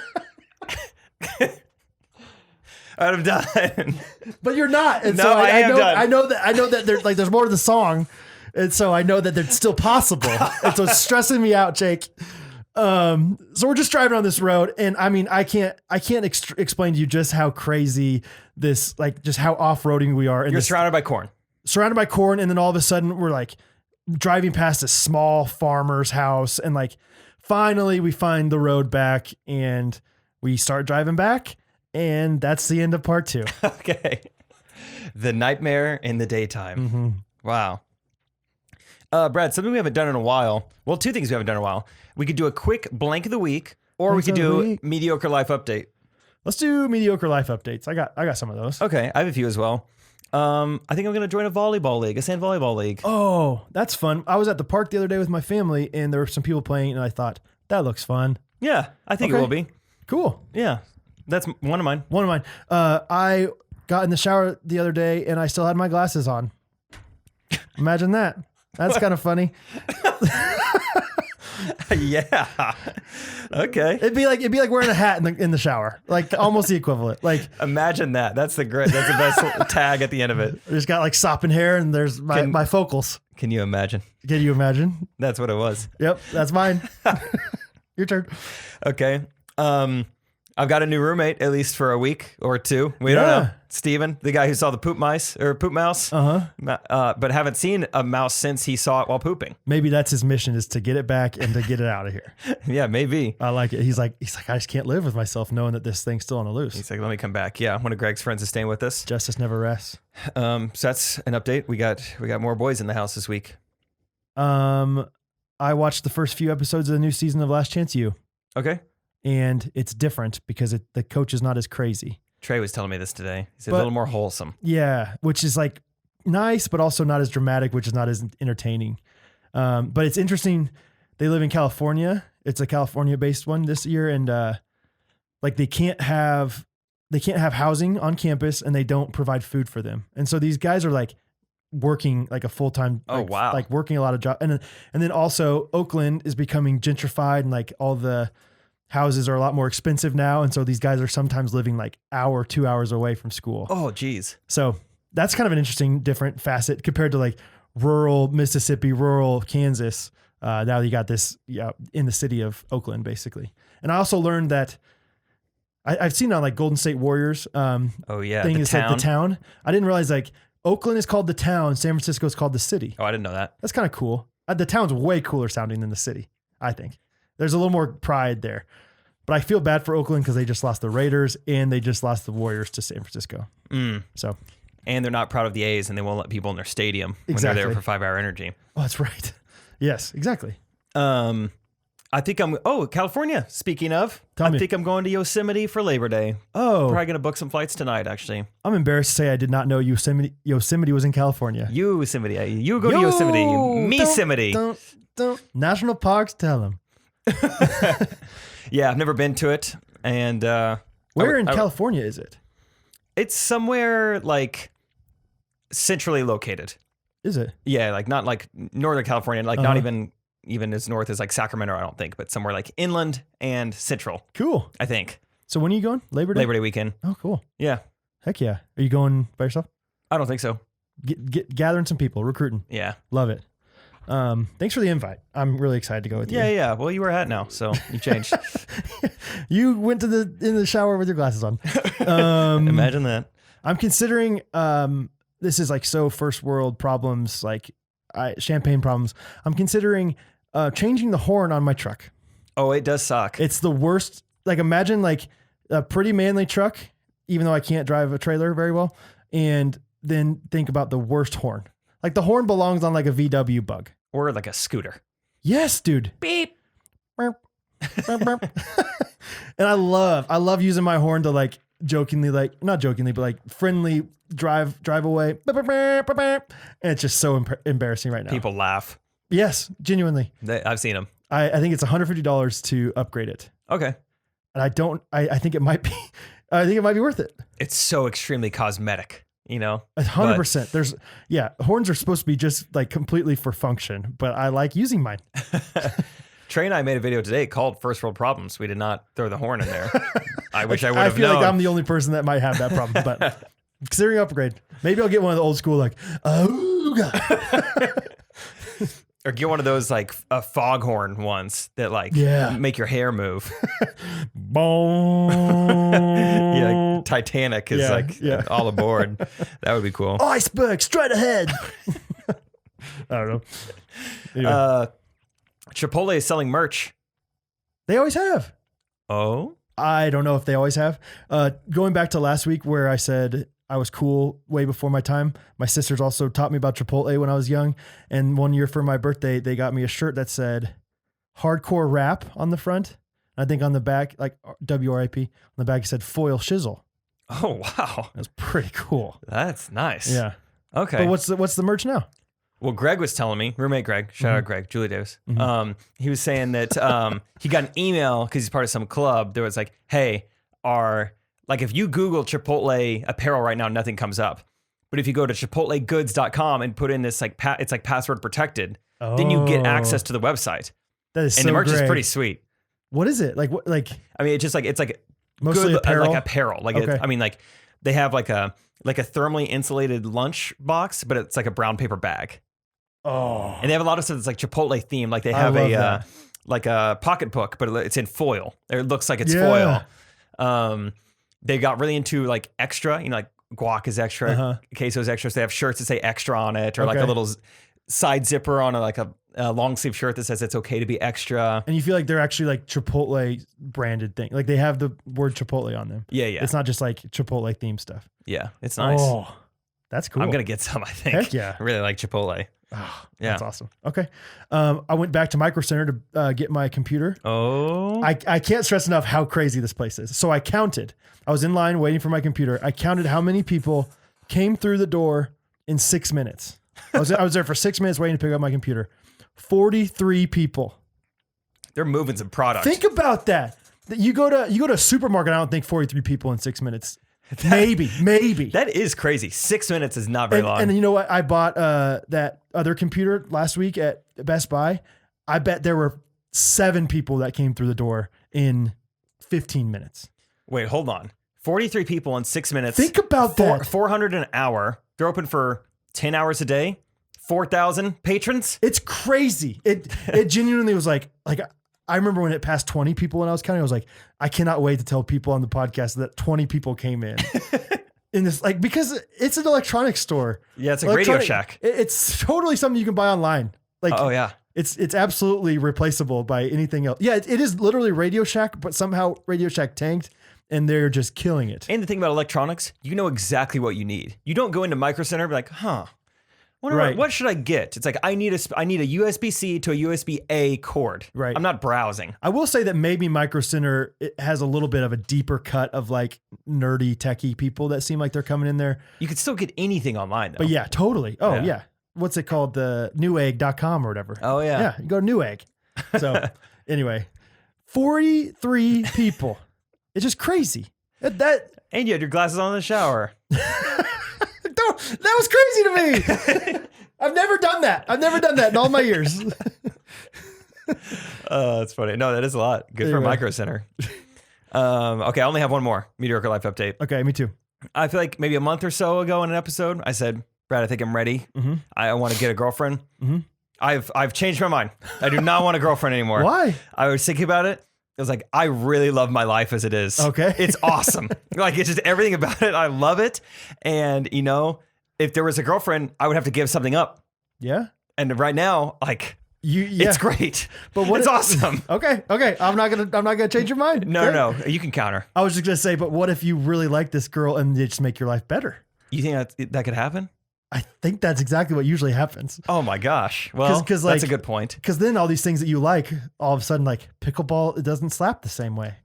Speaker 2: All right, I'm done.
Speaker 1: But you're not. And
Speaker 2: no,
Speaker 1: so
Speaker 2: I am done.
Speaker 1: I know that there's more to the song. And so I know that it's still possible. And so it's stressing me out, Jake. So we're just driving on this road. And I mean, I can't explain to you just how crazy this, like just how off-roading we are.
Speaker 2: You're surrounded by corn.
Speaker 1: And then all of a sudden we're like driving past a small farmer's house. And like, finally we find the road back and we start driving back. And that's the end of part 2.
Speaker 2: Okay. The nightmare in the daytime.
Speaker 1: Mm-hmm.
Speaker 2: Wow. Brad, something we haven't done in a while. Well, 2 things we haven't done in a while. We could do a quick blank of the week, or we could do mediocre life update.
Speaker 1: Let's do mediocre life updates. I got some of those.
Speaker 2: Okay. I have a few as well. I think I'm going to join a volleyball league, a sand volleyball league.
Speaker 1: Oh, that's fun. I was at the park the other day with my family and there were some people playing and I thought that looks fun.
Speaker 2: Yeah, I think it will be.
Speaker 1: Cool.
Speaker 2: Yeah. That's one of mine.
Speaker 1: I got in the shower the other day and I still had my glasses on. Imagine that. That's kind of funny.
Speaker 2: Yeah. Okay.
Speaker 1: It'd be like wearing a hat in the shower, like almost the equivalent. Like
Speaker 2: Imagine that. That's the best tag at the end of it.
Speaker 1: there's got like sopping hair and there's my focals.
Speaker 2: Can you imagine?
Speaker 1: Can you imagine?
Speaker 2: That's what it was.
Speaker 1: Yep, that's mine. Your turn.
Speaker 2: Okay. I've got a new roommate, at least for a week or two. We don't know. Steven, the guy who saw the poop mouse. But haven't seen a mouse since he saw it while pooping.
Speaker 1: Maybe that's his mission, is to get it back and to get it out of here.
Speaker 2: Yeah, maybe.
Speaker 1: I like it. He's like, I just can't live with myself knowing that this thing's still on the loose.
Speaker 2: He's like, let me come back. Yeah, one of Greg's friends is staying with us.
Speaker 1: Justice never rests.
Speaker 2: So that's an update. We got more boys in the house this week.
Speaker 1: I watched the first few episodes of the new season of Last Chance U.
Speaker 2: Okay.
Speaker 1: And it's different because the coach is not as crazy.
Speaker 2: Trey was telling me this today. He's a little more wholesome.
Speaker 1: Yeah, which is like nice, but also not as dramatic, which is not as entertaining. But it's interesting. They live in California. It's a California-based one this year, and like they can't have housing on campus, and they don't provide food for them. And so these guys are like working like a full-time. Like working a lot of jobs, and then also Oakland is becoming gentrified, and like all the houses are a lot more expensive now. And so these guys are sometimes living like 2 hours away from school.
Speaker 2: Oh, geez.
Speaker 1: So that's kind of an interesting, different facet compared to like rural Mississippi, rural Kansas. Now you got this in the city of Oakland, basically. And I also learned that I've seen on like Golden State Warriors. Thing is like the town. I didn't realize like Oakland is called the town. San Francisco is called the city.
Speaker 2: Oh, I didn't know that.
Speaker 1: That's kind of cool. The town's way cooler sounding than the city, I think. There's a little more pride there. But I feel bad for Oakland because they just lost the Raiders and they just lost the Warriors to San Francisco. So,
Speaker 2: and they're not proud of the A's, and they won't let people in their stadium when they're there for 5 Hour Energy.
Speaker 1: Oh, that's right. Yes, exactly.
Speaker 2: I think California. Speaking of, I think I'm going to Yosemite for Labor Day.
Speaker 1: Oh.
Speaker 2: Probably going to book some flights tonight, actually.
Speaker 1: I'm embarrassed to say I did not know Yosemite was in California.
Speaker 2: Yosemite. You go to Yosemite. Me-semity.
Speaker 1: Don't. National parks, tell them.
Speaker 2: Yeah, I've never been to it. And
Speaker 1: where in California is it?
Speaker 2: It's somewhere like centrally located.
Speaker 1: Is it?
Speaker 2: Yeah, like not like Northern California, like not even as north as like Sacramento, I don't think, but somewhere like inland and central.
Speaker 1: Cool.
Speaker 2: I think.
Speaker 1: So when are you going? Labor Day?
Speaker 2: Labor Day weekend.
Speaker 1: Oh, cool.
Speaker 2: Yeah.
Speaker 1: Heck yeah. Are you going by yourself?
Speaker 2: I don't think so.
Speaker 1: Gathering some people, recruiting.
Speaker 2: Yeah.
Speaker 1: Love it. Thanks for the invite. I'm really excited to go with you.
Speaker 2: Yeah. Well, you wear a hat now, so you changed.
Speaker 1: You went in the shower with your glasses on.
Speaker 2: Imagine that.
Speaker 1: I'm considering, this is like so first world problems, like champagne problems. I'm considering changing the horn on my truck.
Speaker 2: Oh, it does suck.
Speaker 1: It's the worst. Like imagine like a pretty manly truck, even though I can't drive a trailer very well. And then think about the worst horn. Like the horn belongs on like a VW Bug.
Speaker 2: Or like a scooter.
Speaker 1: Yes, dude.
Speaker 2: Beep.
Speaker 1: And I love using my horn to like jokingly, like not jokingly, but like friendly drive away. And it's just so embarrassing right now.
Speaker 2: People laugh.
Speaker 1: Yes, genuinely.
Speaker 2: I've seen them.
Speaker 1: I think it's $150 to upgrade it.
Speaker 2: Okay.
Speaker 1: And I think it might be worth it.
Speaker 2: It's so extremely cosmetic, you know?
Speaker 1: 100%. Horns are supposed to be just like completely for function, but I like using mine.
Speaker 2: Trey and I made a video today called First World Problems. We did not throw the horn in there. I wish I would have known.
Speaker 1: I feel like I'm the only person that might have that problem, but considering upgrade, maybe I'll get one of the old school, like, oh, God.
Speaker 2: Or get one of those like foghorn ones that like make your hair move.
Speaker 1: Boom.
Speaker 2: Yeah, like Titanic is all aboard. That would be cool.
Speaker 1: Iceberg straight ahead. I don't know. Anyway.
Speaker 2: Chipotle is selling merch.
Speaker 1: They always have.
Speaker 2: Oh?
Speaker 1: I don't know if they always have. Going back to last week where I said I was cool way before my time. My sisters also taught me about Chipotle when I was young. And one year for my birthday, they got me a shirt that said hardcore rap on the front. I think on the back, like WRIP, on the back, it said foil shizzle.
Speaker 2: Oh, wow.
Speaker 1: That was pretty cool.
Speaker 2: That's nice.
Speaker 1: Yeah.
Speaker 2: Okay.
Speaker 1: But what's the merch now?
Speaker 2: Well, Greg was telling me, roommate Greg, shout out Greg, Julie Davis. He was saying that he got an email because he's part of some club. There was like, hey, like if you Google Chipotle apparel right now, nothing comes up. But if you go to chipotlegoods.com and put in this like it's like password protected, then you get access to the website.
Speaker 1: That is
Speaker 2: And
Speaker 1: so
Speaker 2: the merch is
Speaker 1: great.
Speaker 2: pretty sweet.
Speaker 1: What is it? Like what? Like
Speaker 2: I mean, it's like
Speaker 1: mostly
Speaker 2: good,
Speaker 1: apparel.
Speaker 2: like apparel. Like
Speaker 1: Okay.
Speaker 2: I mean, like they have like a thermally insulated lunch box, but it's like a brown paper bag.
Speaker 1: Oh.
Speaker 2: And they have a lot of stuff that's like Chipotle themed. Like they
Speaker 1: I
Speaker 2: have
Speaker 1: love
Speaker 2: a
Speaker 1: that.
Speaker 2: like a pocketbook, but it's in foil. It looks like it's
Speaker 1: Yeah.
Speaker 2: foil. They got really into like extra, like guac is extra, queso is extra. So they have shirts that say extra on it, or like a
Speaker 1: Okay.
Speaker 2: little side zipper on a long sleeve shirt that says it's okay to be extra.
Speaker 1: And you feel like they're actually like Chipotle branded thing. Like they have the word Chipotle on them.
Speaker 2: Yeah, yeah.
Speaker 1: It's not just like Chipotle themed stuff.
Speaker 2: Yeah, it's nice.
Speaker 1: Oh, that's cool.
Speaker 2: I'm going to get some, I think.
Speaker 1: Heck yeah.
Speaker 2: I really like Chipotle.
Speaker 1: Oh,
Speaker 2: Yeah.
Speaker 1: That's awesome. Okay. I went back to Micro Center to get my computer.
Speaker 2: Oh.
Speaker 1: I can't stress enough how crazy this place is. So I counted. I was in line waiting for my computer. I counted how many people came through the door in 6 minutes. I was there for 6 minutes waiting to pick up my computer. 43 people.
Speaker 2: They're moving some product.
Speaker 1: Think about that. You go to a supermarket. I don't think 43 people in 6 minutes. Maybe.
Speaker 2: That is crazy. 6 minutes is not very long.
Speaker 1: And you know what? I bought that other computer last week at Best Buy. I bet there were 7 people that came through the door in 15 minutes.
Speaker 2: Wait, hold on. 43 people in 6 minutes.
Speaker 1: Think about that.
Speaker 2: 400 an hour. They're open for 10 hours a day. 4,000 patrons.
Speaker 1: It's crazy. It genuinely was like I remember when it passed 20 people and I was counting, I was like, I cannot wait to tell people on the podcast that 20 people came in. In this, like, because it's an electronics store.
Speaker 2: Yeah, it's like Radio Shack.
Speaker 1: It's totally something you can buy online. Like,
Speaker 2: Oh, yeah.
Speaker 1: It's absolutely replaceable by anything else. Yeah, it is literally Radio Shack, but somehow Radio Shack tanked and they're just killing it.
Speaker 2: And the thing about electronics, you know exactly what you need. You don't go into Micro Center and be like,
Speaker 1: Right.
Speaker 2: what should I get? It's like, I need a USB-C to a USB-A cord.
Speaker 1: Right.
Speaker 2: I'm not browsing.
Speaker 1: I will say that maybe Micro Center it has a little bit of a deeper cut of like nerdy techie people that seem like they're coming in there.
Speaker 2: You could still get anything online, though.
Speaker 1: But yeah, totally. Oh,
Speaker 2: Yeah.
Speaker 1: yeah. What's it called? The newegg.com or whatever.
Speaker 2: Oh, yeah.
Speaker 1: Yeah, you go to Newegg. So anyway, 43 people. It's just crazy. That
Speaker 2: And you had your glasses on in the shower.
Speaker 1: was crazy to me. I've never done that. in all my years.
Speaker 2: That's funny. No, that is a lot. Good for
Speaker 1: Anyway.
Speaker 2: Micro Center. Okay, I only have one more Mediocre Life update.
Speaker 1: Okay, me too.
Speaker 2: I feel like maybe a month or so ago in an episode, I said, Brad, I think I'm ready.
Speaker 1: Mm-hmm.
Speaker 2: I want to get a girlfriend.
Speaker 1: Mm-hmm.
Speaker 2: I've changed my mind. I do not want a girlfriend anymore.
Speaker 1: Why?
Speaker 2: I was thinking about it. I was like, I really love my life as it is.
Speaker 1: Okay.
Speaker 2: It's awesome. Like, it's just everything about it. I love it. And, if there was a girlfriend, I would have to give something up.
Speaker 1: Yeah.
Speaker 2: And right now, like,
Speaker 1: Yeah.
Speaker 2: it's great.
Speaker 1: But what
Speaker 2: it's
Speaker 1: if-
Speaker 2: awesome.
Speaker 1: Okay. I'm not gonna change your mind.
Speaker 2: No,
Speaker 1: Okay.
Speaker 2: no, you can counter.
Speaker 1: I was just gonna say, but what if you really like this girl and they just make your life better?
Speaker 2: You think that could happen?
Speaker 1: I think that's exactly what usually happens.
Speaker 2: Oh my gosh. Well,
Speaker 1: 'Cause,
Speaker 2: that's
Speaker 1: like-
Speaker 2: a good point.
Speaker 1: Because then all these things that you like, all of a sudden, like pickleball, it doesn't slap the same way,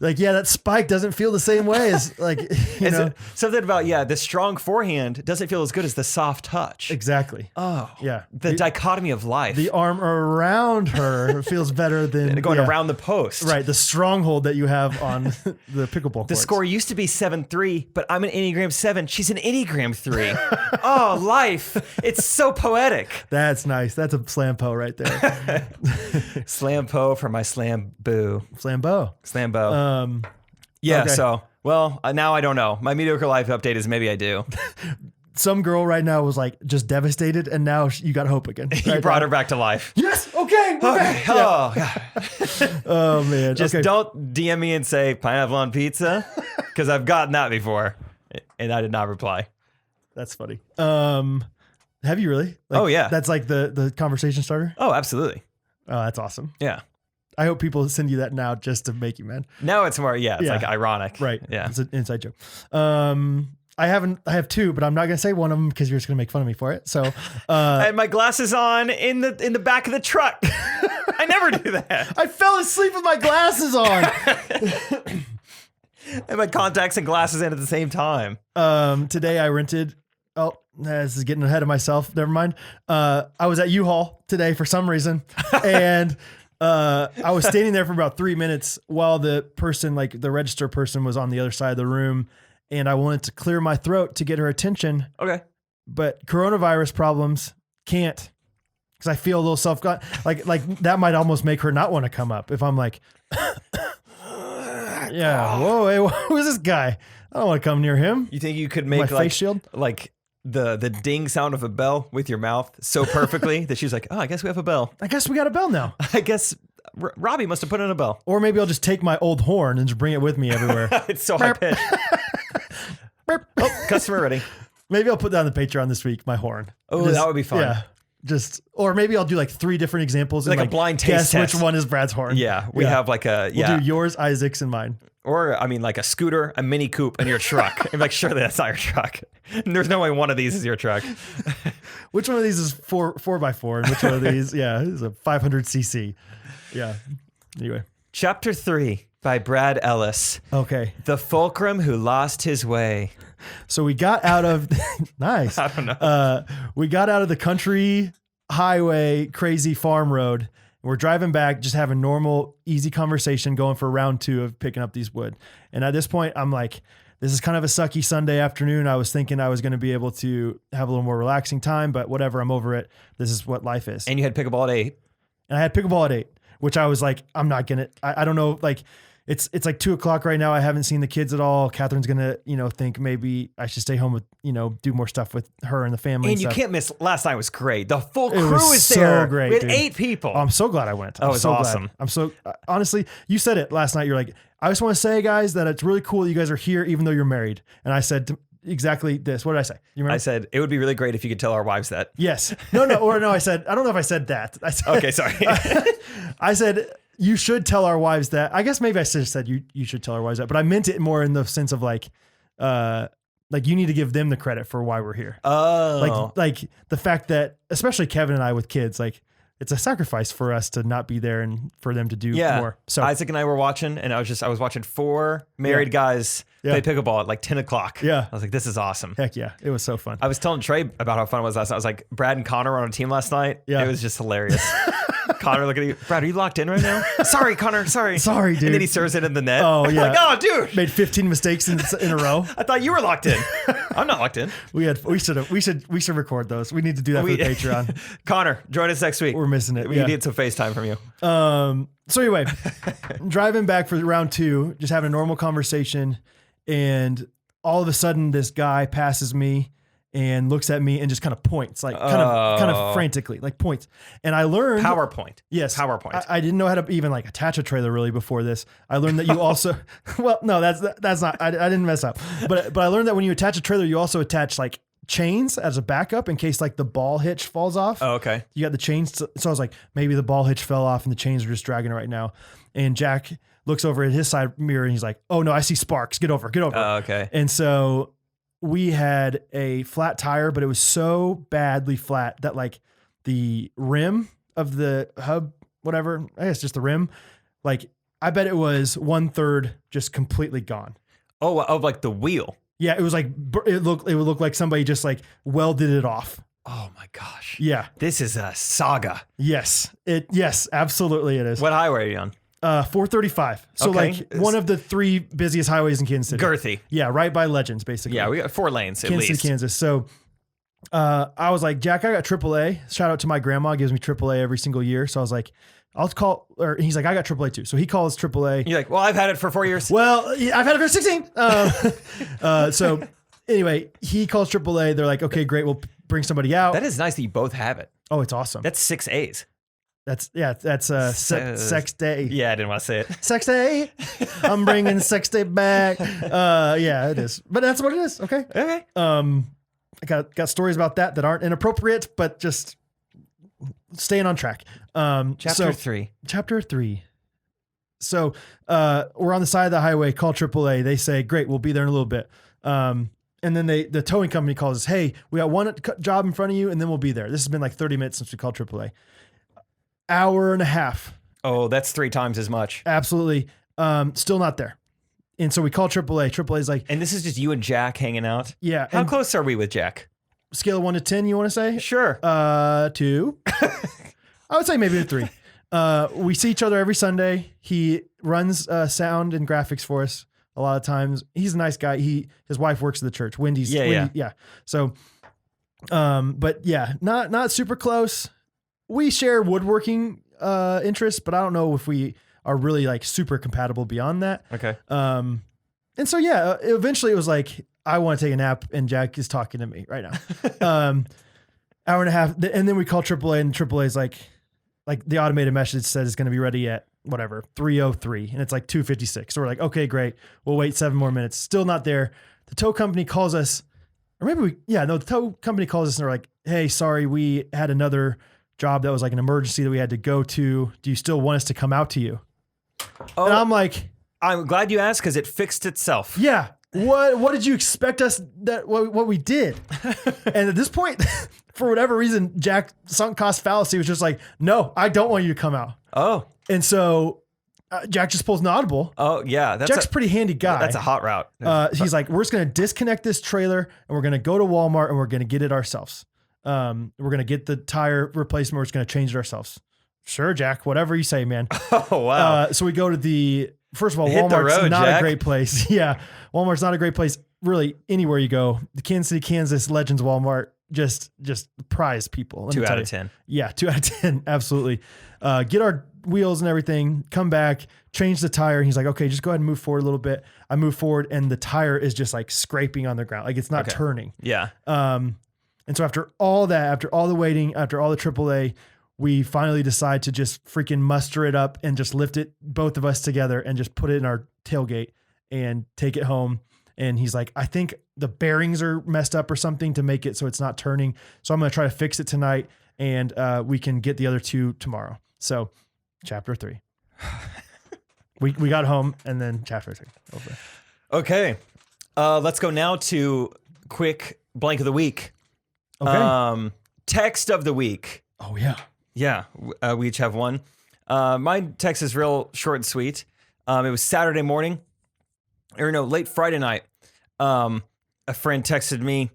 Speaker 1: Like, yeah, that spike doesn't feel the same way as like,
Speaker 2: Is it something about, the strong forehand doesn't feel as good as the soft touch.
Speaker 1: Exactly.
Speaker 2: Oh,
Speaker 1: Yeah.
Speaker 2: the dichotomy of life.
Speaker 1: The arm around her feels better than
Speaker 2: going
Speaker 1: yeah.
Speaker 2: around the post.
Speaker 1: Right. The stronghold that you have on the pickleball courts.
Speaker 2: The score used to be 7-3, but I'm an Enneagram 7. She's an Enneagram 3. Oh, life. It's so poetic.
Speaker 1: That's nice. That's a slam-po right there.
Speaker 2: Slam po for my slam boo.
Speaker 1: Slam-bo.
Speaker 2: Slam bo. Yeah,
Speaker 1: okay.
Speaker 2: so, well, now I don't know. My Mediocre Life update is maybe I do.
Speaker 1: Some girl right now was like just devastated, and now you got hope again.
Speaker 2: You
Speaker 1: Right
Speaker 2: brought
Speaker 1: now.
Speaker 2: her back to life.
Speaker 1: Yes. Okay. We're back. Yeah.
Speaker 2: Oh, God.
Speaker 1: Oh man.
Speaker 2: Just
Speaker 1: Okay.
Speaker 2: don't DM me and say pineapple on pizza, because I've gotten that before, and I did not reply.
Speaker 1: That's funny. Have you really? Like,
Speaker 2: Oh, yeah.
Speaker 1: That's like the conversation starter.
Speaker 2: Oh, absolutely.
Speaker 1: Oh, that's awesome.
Speaker 2: Yeah.
Speaker 1: I hope people send you that now just to make you mad.
Speaker 2: Now it's more, it's
Speaker 1: Yeah.
Speaker 2: like ironic.
Speaker 1: Right.
Speaker 2: Yeah.
Speaker 1: It's an inside joke. I have 2, but I'm not gonna say one of them because you're just gonna make fun of me for it. So
Speaker 2: I had my glasses on in the back of the truck. I never do that.
Speaker 1: I fell asleep with my glasses on.
Speaker 2: And my contacts and glasses in at the same time.
Speaker 1: Today I rented. Oh, this is getting ahead of myself. Never mind. I was at U-Haul today for some reason, and I was standing there for about 3 minutes while the person, like the register person, was on the other side of the room, and I wanted to clear my throat to get her attention,
Speaker 2: Okay.
Speaker 1: but coronavirus problems can't because I feel a little like that might almost make her not want to come up if I'm like, yeah, whoa, hey, who is this guy? I don't want to come near him.
Speaker 2: You think you could make
Speaker 1: My face shield?
Speaker 2: like the ding sound of a bell with your mouth so perfectly that she's like, oh, I guess we have a bell.
Speaker 1: I guess we got a bell now.
Speaker 2: I guess Robbie must have put in a bell.
Speaker 1: Or maybe I'll just take my old horn and just bring it with me everywhere.
Speaker 2: It's so high pitched. Oh, customer ready.
Speaker 1: Maybe I'll put that on the Patreon this week, my horn.
Speaker 2: Oh, that would be fun.
Speaker 1: Yeah. Or maybe I'll do like 3 different examples and
Speaker 2: like a blind taste
Speaker 1: guess
Speaker 2: test.
Speaker 1: which one is Brad's horn.
Speaker 2: Yeah, we have like a
Speaker 1: We'll do yours, Isaac's, and mine.
Speaker 2: Or I mean, like a scooter, a Mini Coupe, and your truck. I'm like, surely that's not your truck. There's no way one of these is your truck.
Speaker 1: Which one of these is 4x4, and which one of these, is a 500cc. Yeah. Anyway.
Speaker 2: Chapter 3 by Brad Ellis.
Speaker 1: Okay.
Speaker 2: The Fulcrum Who Lost His Way.
Speaker 1: So we got out of nice.
Speaker 2: I don't know.
Speaker 1: We got out of the country highway, crazy farm road. We're driving back, just having normal, easy conversation, going for round 2 of picking up these wood. And at this point, I'm like, this is kind of a sucky Sunday afternoon. I was thinking I was going to be able to have a little more relaxing time, but whatever, I'm over it. This is what life is.
Speaker 2: And you had pickleball at 8.
Speaker 1: And I had pickleball at 8, which I was like, I'm not going to, I don't know, like, it's like 2:00 right now. I haven't seen the kids at all. Catherine's going to, think maybe I should stay home with, do more stuff with her and the family.
Speaker 2: And you can't miss, last night was great. The full
Speaker 1: It
Speaker 2: crew
Speaker 1: was
Speaker 2: is
Speaker 1: so
Speaker 2: there.
Speaker 1: great,
Speaker 2: We had
Speaker 1: dude.
Speaker 2: 8 people.
Speaker 1: I'm so glad I went.
Speaker 2: That was
Speaker 1: so
Speaker 2: awesome.
Speaker 1: Glad. I'm so, honestly, you said it last night. You're like, I just want to say, guys, that it's really cool that you guys are here, even though you're married. And I said exactly this. What did I say? You remember?
Speaker 2: I said, it would be really great if you could tell our wives that.
Speaker 1: Yes. No, I said, I don't know if I said that. I said,
Speaker 2: Okay, sorry.
Speaker 1: I said, you should tell our wives that. I guess maybe I should have said you should tell our wives that, but I meant it more in the sense of like you need to give them the credit for why we're here.
Speaker 2: Oh.
Speaker 1: Like the fact that, especially Kevin and I with kids, like it's a sacrifice for us to not be there and for them to do more. So
Speaker 2: Isaac and I were watching, and I was watching 4 married guys play pickleball at like 10 o'clock.
Speaker 1: Yeah.
Speaker 2: I was like, this is awesome.
Speaker 1: Heck yeah. It was so fun.
Speaker 2: I was telling Trey about how fun it was last night. I was like, Brad and Connor were on a team last night.
Speaker 1: Yeah.
Speaker 2: It was just hilarious. Connor looking at you. Brad, are you locked in right now? Sorry, Connor. Sorry.
Speaker 1: Sorry, dude.
Speaker 2: And then he serves it in the net.
Speaker 1: Oh, yeah.
Speaker 2: Like, oh, dude.
Speaker 1: Made 15 mistakes in a row.
Speaker 2: I thought you were locked in. I'm not locked in.
Speaker 1: We should record those. We need to do that for the Patreon.
Speaker 2: Connor, join us next week.
Speaker 1: We're missing it.
Speaker 2: We need some FaceTime from you.
Speaker 1: So anyway, driving back for round 2, just having a normal conversation, and all of a sudden this guy passes me and looks at me and just kind of points, like kind of frantically, like points. And I learned
Speaker 2: PowerPoint.
Speaker 1: Yes,
Speaker 2: PowerPoint.
Speaker 1: I didn't know how to even like attach a trailer really before this. I learned that you also, well, no, that's not. I didn't mess up, but I learned that when you attach a trailer, you also attach like chains as a backup in case like the ball hitch falls off.
Speaker 2: Oh, okay.
Speaker 1: You got the chains. So I was like, maybe the ball hitch fell off and the chains are just dragging it right now. And Jack looks over at his side mirror and he's like, oh no, I see sparks. Get over.
Speaker 2: Oh, okay.
Speaker 1: And so we had a flat tire, but it was so badly flat that like the rim of the hub, whatever, I guess just the rim, like I bet it was 1/3 just completely gone.
Speaker 2: Oh, of like the wheel.
Speaker 1: Yeah, it was like it would look like somebody just like welded it off.
Speaker 2: Oh my gosh.
Speaker 1: Yeah.
Speaker 2: This is a saga.
Speaker 1: Yes, absolutely it is.
Speaker 2: What highway are you on?
Speaker 1: 435. So
Speaker 2: Okay.
Speaker 1: like one of the 3 busiest highways in Kansas City.
Speaker 2: Girthy.
Speaker 1: Yeah, right by Legends, basically.
Speaker 2: Yeah, we got 4 lanes at
Speaker 1: Kansas
Speaker 2: least.
Speaker 1: City, Kansas. So I was like, Jack, I got AAA. Shout out to my grandma, gives me AAA every single year. So I was like, I'll call, or he's like, I got AAA too. So he calls AAA.
Speaker 2: You're like, well, I've had it for 4 years.
Speaker 1: Well, yeah, I've had it for 16. So anyway, he calls AAA. They're like, okay, great. We'll bring somebody out.
Speaker 2: That is nice that you both have it.
Speaker 1: Oh, it's awesome.
Speaker 2: That's 6 A's.
Speaker 1: That's sex day.
Speaker 2: Yeah, I didn't want to say it.
Speaker 1: Sex day. I'm bringing sex day back. Yeah, it is. But that's what it is. Okay.
Speaker 2: Okay.
Speaker 1: I got stories about that aren't inappropriate, but just staying on track.
Speaker 2: Chapter 3.
Speaker 1: Chapter 3. So we're on the side of the highway, call AAA. They say, great, we'll be there in a little bit. And then the towing company calls us, hey, we got one job in front of you, and then we'll be there. This has been like 30 minutes since we called AAA. Hour and a half.
Speaker 2: Oh, that's 3 times as much.
Speaker 1: Absolutely. Still not there. And so we call AAA. AAA's like,
Speaker 2: And this is just you and Jack hanging out?
Speaker 1: yeah.
Speaker 2: How
Speaker 1: and
Speaker 2: close are we with Jack?
Speaker 1: scale of 1 to 10, you want to say?
Speaker 2: Sure.
Speaker 1: 2. I would say maybe a 3. We see each other every Sunday. He runs sound and graphics for us a lot of times. He's a nice guy. His wife works at the church. Wendy. So, but yeah, not super close. we share woodworking interests, but I don't know if we are really like super compatible beyond that.
Speaker 2: Okay.
Speaker 1: And so, yeah, eventually it was like, I want to take a nap and Jack is talking to me right now. Hour and a half. And then we call AAA and AAA is like the automated message says it's going to be ready at whatever, 3:03 and it's like 2:56. So we're like, okay, great. We'll wait 7 more minutes. Still not there. The tow company calls us, or maybe the tow company calls us and they're like, hey, sorry, we had another job that was like an emergency that we had to go to. Do you still want us to come out to you?
Speaker 2: Oh,
Speaker 1: and I'm like,
Speaker 2: I'm glad you asked because it fixed itself.
Speaker 1: yeah. What did you expect us what we did? And at this point, for whatever reason, Jack sunk cost fallacy was just like, no, I don't want you to come out.
Speaker 2: Oh.
Speaker 1: And so Jack just pulls an audible.
Speaker 2: Oh yeah.
Speaker 1: Jack's a pretty handy guy.
Speaker 2: That's a hot route.
Speaker 1: He's like, we're just going to disconnect this trailer and we're going to go to Walmart and we're going to get it ourselves. We're going to get the tire replacement. We're just going to change it ourselves. Sure, Jack, whatever you say, man.
Speaker 2: Oh, wow.
Speaker 1: So we go to first of all,
Speaker 2: Hit the
Speaker 1: Walmart's
Speaker 2: road,
Speaker 1: not
Speaker 2: Jack.
Speaker 1: a great place. Yeah. Walmart's not a great place. Really, anywhere you go, the Kansas City, Kansas Legends Walmart, just prize people.
Speaker 2: 2 out of 10.
Speaker 1: Yeah. 2 out of 10. Absolutely. Get our wheels and everything, come back, change the tire. And he's like, okay, just go ahead and move forward a little bit. I move forward and the tire is just like scraping on the ground. Like it's not turning.
Speaker 2: Yeah.
Speaker 1: And so after all that, after all the waiting, after all the AAA, we finally decide to just freaking muster it up and just lift it, both of us together, and just put it in our tailgate and take it home. And he's like, I think the bearings are messed up or something to make it so it's not turning. So I'm going to try to fix it tonight and we can get the other 2 tomorrow. So chapter 3. we got home and then chapter 3. Over.
Speaker 2: Okay. Let's go now to quick blank of the week.
Speaker 1: Okay.
Speaker 2: Text of the week.
Speaker 1: Oh, yeah.
Speaker 2: Yeah. We each have one. My text is real short and sweet. It was Saturday morning, or no, late Friday night. A friend texted me.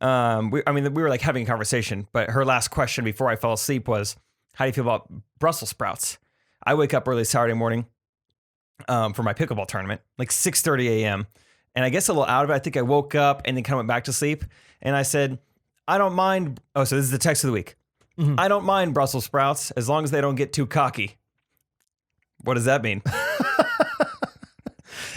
Speaker 2: We were like having a conversation, but her last question before I fell asleep was, how do you feel about Brussels sprouts? I wake up early Saturday morning for my pickleball tournament, like 6:30 a.m. And I guess a little out of it. I think I woke up and then kind of went back to sleep. And I said, I don't mind. Oh, so this is the text of the week. Mm-hmm. I don't mind Brussels sprouts as long as they don't get too cocky. What does that mean?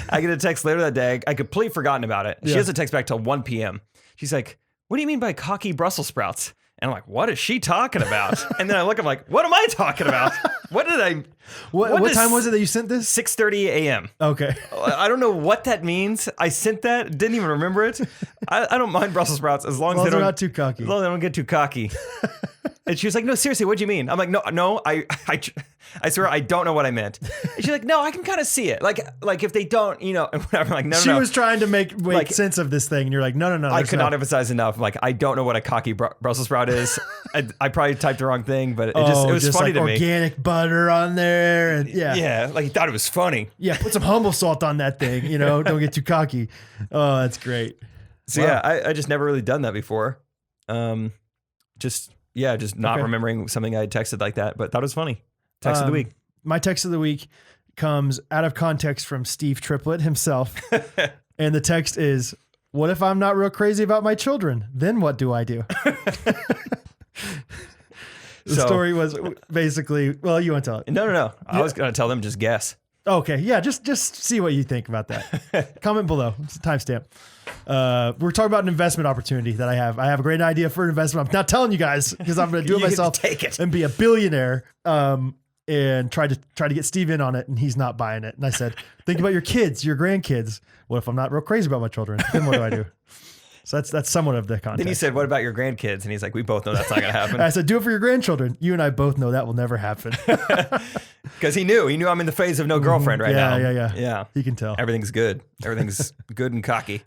Speaker 2: I get a text later that day. I completely forgotten about it. She doesn't text back till 1 p.m. She's like, what do you mean by cocky Brussels sprouts? And I'm like, what is she talking about? And then I look, I'm like, what am I talking about? What did I...
Speaker 1: What time was it that you sent this?
Speaker 2: 6:30 a.m.
Speaker 1: Okay.
Speaker 2: I don't know what that means. I sent that, didn't even remember it. I don't mind Brussels sprouts as long as
Speaker 1: they're not too cocky.
Speaker 2: As long as they don't get too cocky. And she was like, no, seriously, what do you mean? I'm like, no, I swear I don't know what I meant. And she's like, no, I can kind of see it. Like if they don't, whatever. I'm like, no.
Speaker 1: She was trying to make sense of this thing. And you're like, no.
Speaker 2: I could not emphasize enough. Like, I don't know what a cocky Brussels sprout is. I probably typed the wrong thing, but it was funny to me.
Speaker 1: Organic butter on there. And
Speaker 2: yeah, like he thought it was funny.
Speaker 1: Yeah, put some humble salt on that thing, don't get too cocky. Oh, that's great.
Speaker 2: So wow. Yeah, I just never really done that before. Just not remembering something I had texted like that, but thought it was funny. Text of the week.
Speaker 1: My text of the week comes out of context from Steve Triplett himself. And the text is, what if I'm not real crazy about my children? Then what do I do? The story was basically, well, you want to tell it.
Speaker 2: No. I was going to tell them, just guess.
Speaker 1: Okay. Yeah. Just see what you think about that. Comment below. It's a timestamp. We're talking about an investment opportunity that I have. I have a great idea for an investment. I'm not telling you guys because I'm going to do it myself.
Speaker 2: Take it
Speaker 1: and be a billionaire. And try to get Steve in on it, and he's not buying it. And I said, think about your kids, your grandkids. What if I'm not real crazy about my children? Then what do I do? So that's somewhat of the context.
Speaker 2: Then you said, what about your grandkids? And he's like, we both know that's not going to happen.
Speaker 1: I said, do it for your grandchildren. You and I both know that will never happen.
Speaker 2: Because he knew I'm in the phase of no girlfriend right now.
Speaker 1: Yeah. He can tell.
Speaker 2: Everything's good. Everything's good and cocky.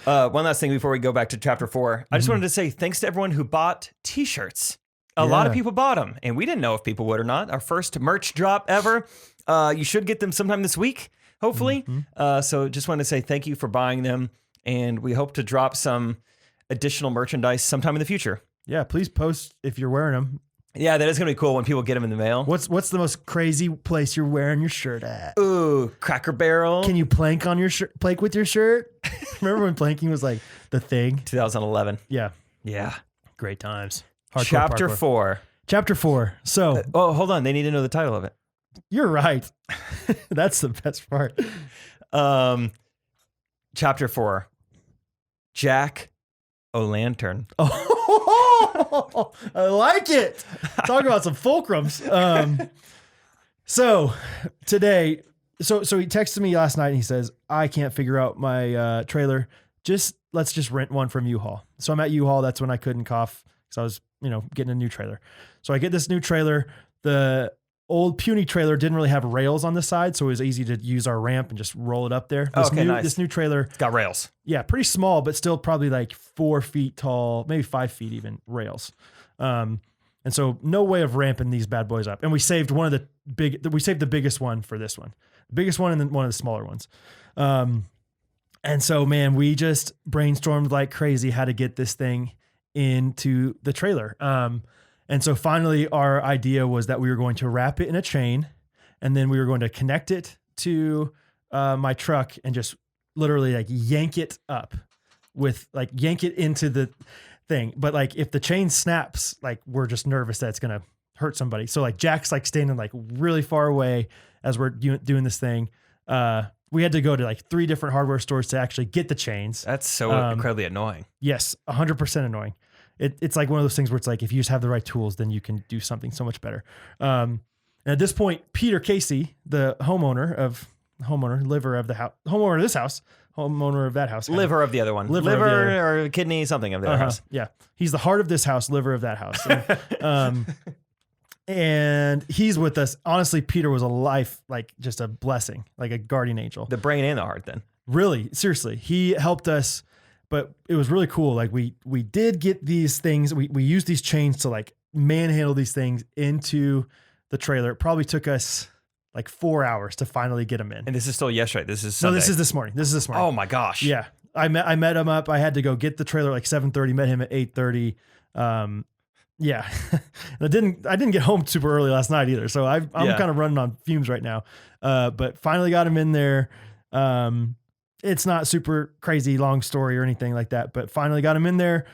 Speaker 2: One last thing before we go back to chapter 4. I just wanted to say thanks to everyone who bought t-shirts. A lot of people bought them, and we didn't know if people would or not. Our first merch drop ever. You should get them sometime this week, hopefully. So just wanted to say thank you for buying them, and we hope to drop some additional merchandise sometime in the future.
Speaker 1: Yeah, please post if you're wearing them.
Speaker 2: Yeah, that is going to be cool when people get them in the mail.
Speaker 1: What's the most crazy place you're wearing your shirt at?
Speaker 2: Ooh, Cracker Barrel.
Speaker 1: Can you plank on your shirt? Plank with your shirt? Remember when planking was like the thing?
Speaker 2: 2011.
Speaker 1: Yeah.
Speaker 2: Yeah.
Speaker 1: Great times.
Speaker 2: Chapter 4.
Speaker 1: Chapter 4. So
Speaker 2: Oh, hold on. They need to know the title of it.
Speaker 1: you're right. That's the best part.
Speaker 2: Chapter 4. Jack O'Lantern.
Speaker 1: Oh, I like it. Talk about some fulcrums. So today, so he texted me last night and he says, I can't figure out my trailer. Let's just rent one from U-Haul. So I'm at U-Haul. That's when I couldn't cough because I was, getting a new trailer. So I get this new trailer. The old puny trailer didn't really have rails on the side, so it was easy to use our ramp and just roll it up there.
Speaker 2: Nice.
Speaker 1: This new trailer,
Speaker 2: It's got rails.
Speaker 1: yeah, pretty small, but still probably like 4 feet tall, maybe 5 feet even rails. And so no way of ramping these bad boys up. And we saved we saved the biggest one for this one, the biggest one and then one of the smaller ones. And so, man, we just brainstormed like crazy how to get this thing into the trailer. And so finally our idea was that we were going to wrap it in a chain and then we were going to connect it to my truck and just literally like yank it into the thing. But like if the chain snaps, like we're just nervous that it's going to hurt somebody. So like Jack's like standing like really far away as we're doing this thing. We had to go to like 3 different hardware stores to actually get the chains.
Speaker 2: That's so incredibly annoying.
Speaker 1: Yes, 100% annoying. It's like one of those things where it's like, if you just have the right tools, then you can do something so much better. And at this point, Peter Casey, the homeowner of this house, homeowner of that house.
Speaker 2: Liver of the other one. Liver or kidney, something of the other house.
Speaker 1: Yeah. He's the heart of this house, liver of that house. And he's with us. Honestly, Peter was a life, like just a blessing, like a guardian angel.
Speaker 2: The brain and the heart then.
Speaker 1: Really, seriously. He helped us, but it was really cool. Like we did get these things. We used these chains to like manhandle these things into the trailer. It probably took us like 4 hours to finally get them in.
Speaker 2: And this is still yesterday. This is Sunday.
Speaker 1: No, this is this morning. Oh
Speaker 2: my gosh.
Speaker 1: Yeah. I met him up. I had to go get the trailer like 7:30, met him at 8:30. Yeah. I didn't get home super early last night either. So I'm kind of running on fumes right now. But finally got him in there. It's not super crazy long story or anything like that, but finally got him in there,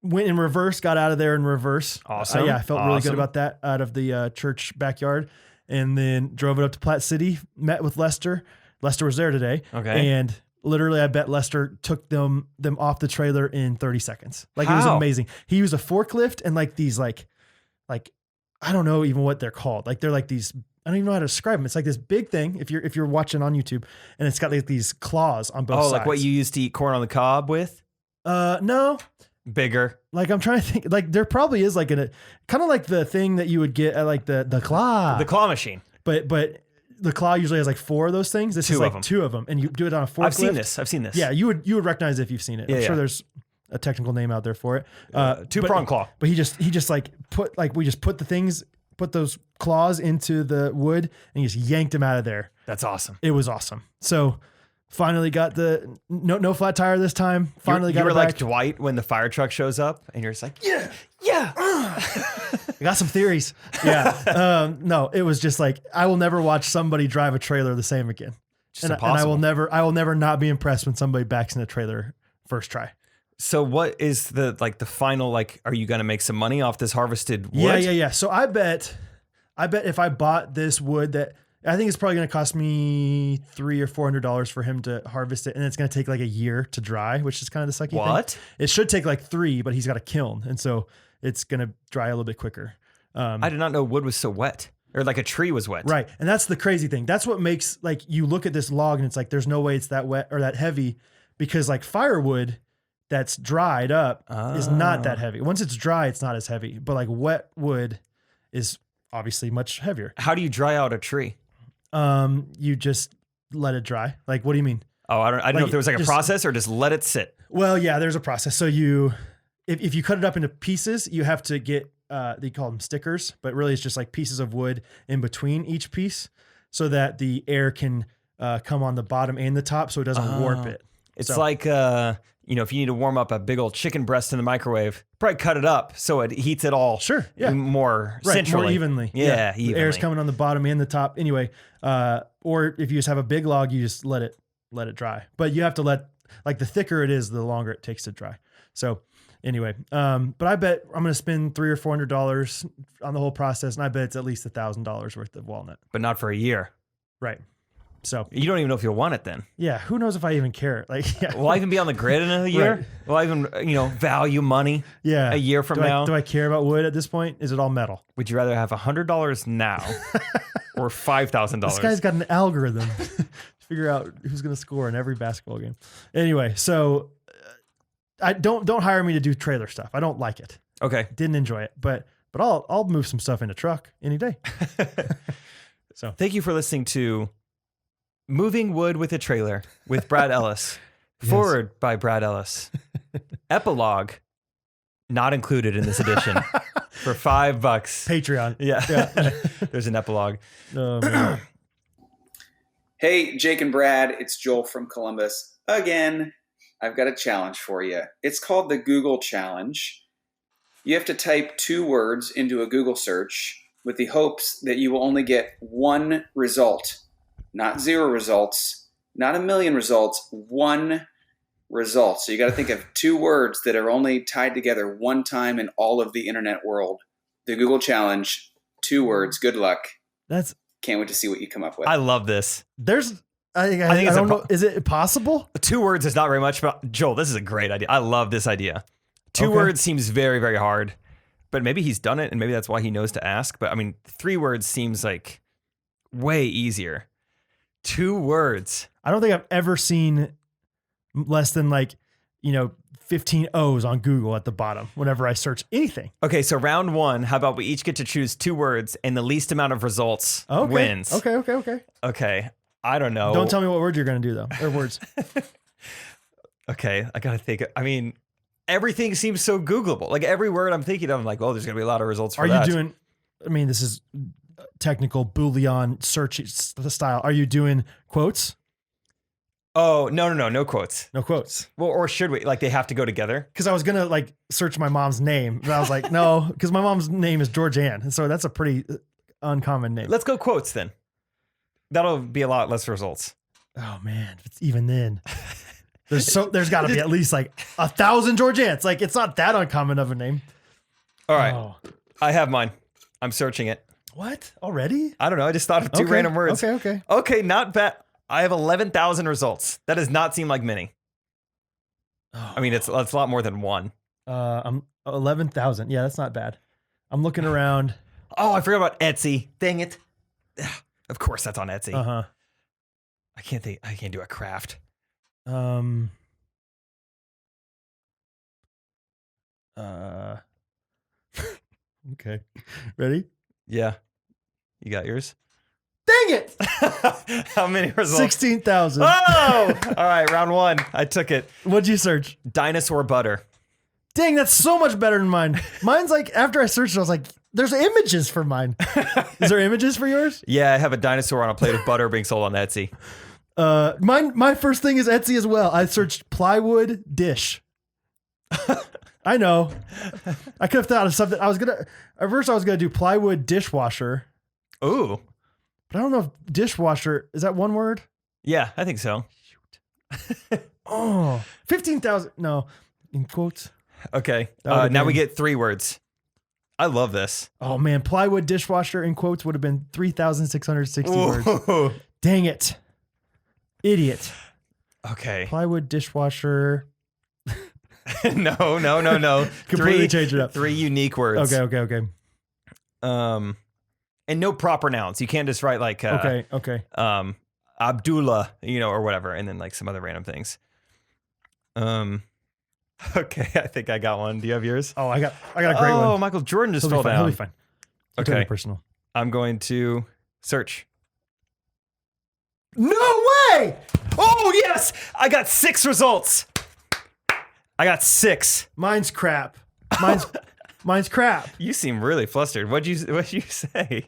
Speaker 1: went in reverse, got out of there in reverse.
Speaker 2: Awesome.
Speaker 1: I felt really good about that out of the church backyard, and then drove it up to Platte City, met with Lester. Lester was there today.
Speaker 2: Okay.
Speaker 1: And literally, I bet Lester took them off the trailer in 30 seconds. Like,
Speaker 2: How?
Speaker 1: It was amazing. He used a forklift and like these, like, I don't know even what they're called. Like, they're like these, I don't even know how to describe them. It's like this big thing if you're watching on YouTube, and it's got like these claws on both sides.
Speaker 2: Oh, like what you used to eat corn on the cob with?
Speaker 1: No.
Speaker 2: Bigger.
Speaker 1: Like, I'm trying to think, like there probably is like kind of like the thing that you would get at like the claw.
Speaker 2: The claw machine.
Speaker 1: But the claw usually has like 4 of those things. This is like 2 of them, and you do it on a forklift.
Speaker 2: I've seen this.
Speaker 1: Yeah, you would recognize it if you've seen it. I'm sure there's a technical name out there for it.
Speaker 2: 2-prong claw.
Speaker 1: But he just like we just put those claws into the wood and he just yanked them out of there.
Speaker 2: That's awesome.
Speaker 1: It was awesome. So finally got the no flat tire this time. Finally got it back.
Speaker 2: You were like Dwight when the fire truck shows up and you're just like, yeah.
Speaker 1: I got some theories. Yeah. No, it was just like, I will never watch somebody drive a trailer the same again. And I will never not be impressed when somebody backs in a trailer first try.
Speaker 2: So what is the final, like, are you going to make some money off this harvested wood?
Speaker 1: Yeah. So I bet if I bought this wood, that I think it's probably going to cost me $300 or $400 for him to harvest it. And it's going to take like a year to dry, which is kind of the sucky thing.
Speaker 2: What?
Speaker 1: It should take like 3, but he's got a kiln. And so it's going to dry a little bit quicker.
Speaker 2: I did not know wood was so wet, or like a tree was wet.
Speaker 1: Right. And that's the crazy thing. That's what makes, like, you look at this log and it's like, there's no way it's that wet or that heavy, because like firewood that's dried up is not that heavy. Once it's dry, it's not as heavy, but like wet wood is obviously much heavier.
Speaker 2: How do you dry out a tree?
Speaker 1: You just let it dry. Like, what do you mean?
Speaker 2: Oh, I don't know if there was like a process or just let it sit.
Speaker 1: Well, yeah, there's a process. So if you cut it up into pieces, you have to get, they call them stickers, but really it's just like pieces of wood in between each piece so that the air can come on the bottom and the top so it doesn't warp it.
Speaker 2: It's like, if you need to warm up a big old chicken breast in the microwave, probably cut it up so it heats it all more centrally.
Speaker 1: More evenly.
Speaker 2: Yeah, evenly.
Speaker 1: The air's coming on the bottom and the top. Anyway, or if you just have a big log, you just let it dry. But you have to let, like, the thicker it is, the longer it takes to dry. So Anyway, but I bet I'm going to spend $300 or $400 on the whole process, and I bet it's at least $1,000 worth of walnut.
Speaker 2: But not for a year.
Speaker 1: Right. So
Speaker 2: you don't even know if you'll want it then.
Speaker 1: Yeah. Who knows if I even care? Like, yeah.
Speaker 2: Will I even be on the grid in a year? Right. Will I even, value money?
Speaker 1: Yeah.
Speaker 2: A year from now?
Speaker 1: Do I care about wood at this point? Is it all metal?
Speaker 2: Would you rather have $100 now or $5,000?
Speaker 1: This guy's got an algorithm to figure out who's going to score in every basketball game. Anyway, so I don't hire me to do trailer stuff. I don't like it.
Speaker 2: Okay.
Speaker 1: Didn't enjoy it, but I'll move some stuff in a truck any day. So
Speaker 2: thank you for listening to Moving Wood with a Trailer with Brad Ellis. Yes. Forward by Brad Ellis. Epilogue not included in this edition for $5.
Speaker 1: Patreon.
Speaker 2: Yeah. There's an epilogue.
Speaker 3: Hey, Jake and Brad, it's Joel from Columbus. Again, I've got a challenge for you. It's called the Google Challenge. You have to type 2 words into a Google search with the hopes that you will only get 1 result. Not 0 results, not 1,000,000 results, 1 result. So you got to think of 2 words that are only tied together 1 time in all of the internet world. The Google Challenge, 2 words. Good luck. Can't wait to see what you come up with.
Speaker 2: I love this.
Speaker 1: I don't know. Is it possible?
Speaker 2: 2 words is not very much, but Joel, this is a great idea. I love this idea. 2 words seems very, very hard, but maybe he's done it and maybe that's why he knows to ask. But I mean, 3 words seems like way easier. 2 words.
Speaker 1: I don't think I've ever seen less than 15 O's on Google at the bottom whenever I search anything.
Speaker 2: Okay, so round 1, how about we each get to choose 2 words and the least amount of results wins. Okay. I don't know.
Speaker 1: Don't tell me what word you're going to do though. Or words.
Speaker 2: Okay, I got to think. I mean, everything seems so Googleable. Like every word I'm thinking of, I'm like, oh, there's going to be a lot of results for that.
Speaker 1: This is technical Boolean search style. Are you doing quotes?
Speaker 2: Oh, no quotes.
Speaker 1: No quotes.
Speaker 2: Well, or should we? Like they have to go together?
Speaker 1: Because I was going to search my mom's name, but I was like, no, because my mom's name is Georgianne. And so that's a pretty uncommon name.
Speaker 2: Let's go quotes then. That'll be a lot less results.
Speaker 1: Oh man, even then. There's got to be at least 1,000 Georgiannes. It's not that uncommon of a name.
Speaker 2: All right. Oh. I have mine. I'm searching it.
Speaker 1: What? Already?
Speaker 2: I don't know. I just thought of 2 random words. Okay, not bad. I have 11,000 results. That does not seem like many. Oh. I mean, it's a lot more than 1.
Speaker 1: I'm 11,000. Yeah, that's not bad. I'm looking around.
Speaker 2: Oh, I forgot about Etsy. Dang it. Of course, that's on Etsy.
Speaker 1: Uh-huh.
Speaker 2: I can't do a craft.
Speaker 1: Okay. Ready?
Speaker 2: Yeah. You got yours?
Speaker 1: Dang it!
Speaker 2: How many results?
Speaker 1: 16,000.
Speaker 2: Oh! All right, round 1. I took it.
Speaker 1: What'd you search?
Speaker 2: Dinosaur butter.
Speaker 1: Dang, that's so much better than mine. Mine's after I searched it, I was like, there's images for mine. Is there images for yours?
Speaker 2: Yeah, I have a dinosaur on a plate of butter being sold on Etsy.
Speaker 1: My first thing is Etsy as well. I searched plywood dish. I know. I could have thought of something. At first I was gonna do plywood dishwasher.
Speaker 2: Ooh.
Speaker 1: But I don't know if dishwasher, is that one word?
Speaker 2: Yeah, I think so.
Speaker 1: Shoot. Oh, 15,000. No, in quotes.
Speaker 2: Okay. Now we get 3 words. I love this.
Speaker 1: Oh man, plywood dishwasher in quotes would have been 3,660 words. Dang it. Idiot.
Speaker 2: Okay.
Speaker 1: Plywood dishwasher.
Speaker 2: No.
Speaker 1: Completely change it up.
Speaker 2: 3 unique words.
Speaker 1: Okay.
Speaker 2: And no proper nouns. You can't just write
Speaker 1: okay.
Speaker 2: Abdullah, or whatever, and then some other random things. Okay, I think I got one. Do you have yours?
Speaker 1: Oh, I got a great one.
Speaker 2: Oh, Michael Jordan just fell down.
Speaker 1: He'll be fine.
Speaker 2: Okay.
Speaker 1: Totally personal.
Speaker 2: I'm going to search.
Speaker 1: No way!
Speaker 2: Oh, yes! I got 6 results. I got 6.
Speaker 1: Mine's crap. Mine's crap.
Speaker 2: You seem really flustered. What'd you say?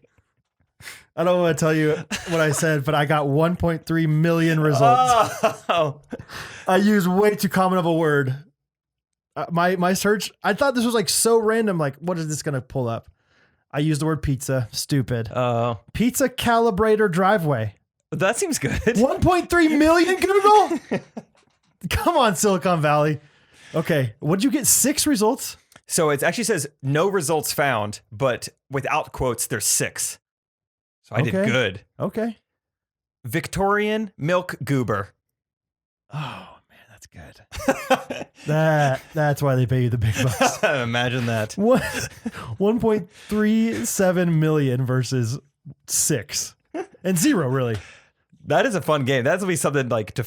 Speaker 1: I don't want to tell you what I said, but I got 1.3 million results.
Speaker 2: Oh.
Speaker 1: I used way too common of a word. My search, I thought this was so random. What is this going to pull up? I used the word pizza. Stupid.
Speaker 2: Oh.
Speaker 1: Pizza calibrator driveway.
Speaker 2: That seems good.
Speaker 1: 1.3 million Google? Come on, Silicon Valley. Okay. What did you get? 6 results?
Speaker 2: So it actually says no results found, but without quotes, there's 6. So I did
Speaker 1: Okay.
Speaker 2: good.
Speaker 1: Okay.
Speaker 2: Victorian milk goober.
Speaker 1: Oh man, that's good. That's why they pay you the big bucks.
Speaker 2: Imagine that.
Speaker 1: 1.37 million versus 6 and 0 really.
Speaker 2: That is a fun game. That'll be something like to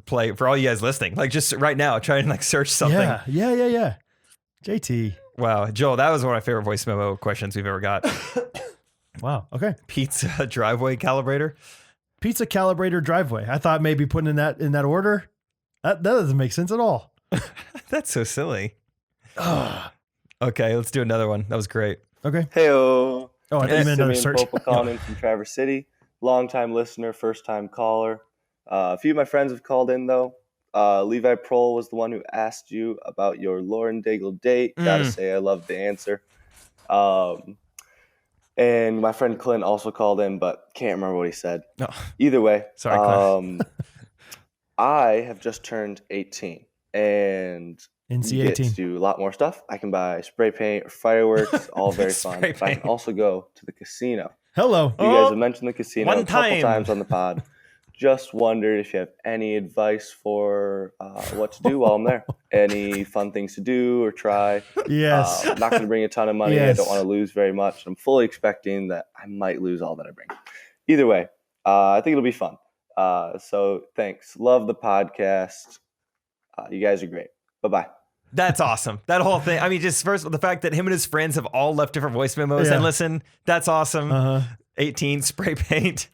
Speaker 2: play for all you guys listening. Like just right now, try and like search something.
Speaker 1: Yeah. JT.
Speaker 2: Wow, Joel, that was one of my favorite voice memo questions we've ever got.
Speaker 1: Wow. Okay.
Speaker 2: Pizza driveway calibrator.
Speaker 1: Pizza calibrator driveway. I thought maybe putting in that order. That doesn't make sense at all.
Speaker 2: That's so silly. Okay, let's do another one. That was great.
Speaker 1: Okay.
Speaker 4: Heyo.
Speaker 1: Oh, I think you meant another
Speaker 4: Simeon
Speaker 1: search.
Speaker 4: Popa calling in from Traverse City. Long-time listener, first-time caller. A few of my friends have called in, though. Levi Prohl was the one who asked you about your Lauren Daigle date. Gotta say, I love the answer. And my friend Clint also called in, but can't remember what he said.
Speaker 2: No.
Speaker 4: Either way,
Speaker 2: Sorry, Clint.
Speaker 4: I have just turned 18, and
Speaker 1: NC
Speaker 4: you get
Speaker 1: 18.
Speaker 4: to do a lot more stuff. I can buy spray paint or fireworks, all very fun.
Speaker 2: Spray
Speaker 4: But I can
Speaker 2: paint.
Speaker 4: also go to the casino.
Speaker 1: Hello.
Speaker 4: You guys have mentioned the casino
Speaker 2: one
Speaker 4: a couple
Speaker 2: time.
Speaker 4: times on the pod. Just wondered if you have any advice for what to do while I'm there. Any fun things to do or try.
Speaker 1: Yes.
Speaker 4: I'm not going to bring a ton of money.
Speaker 1: Yes.
Speaker 4: I don't want to lose very much. I'm fully expecting that I might lose all that I bring. Either way, I think it'll be fun. So thanks. Love the podcast. You guys are great. Bye-bye.
Speaker 2: That's awesome. That whole thing. I mean, just first the fact that him and his friends have all left different voice memos and listen. That's awesome. 18 spray paint.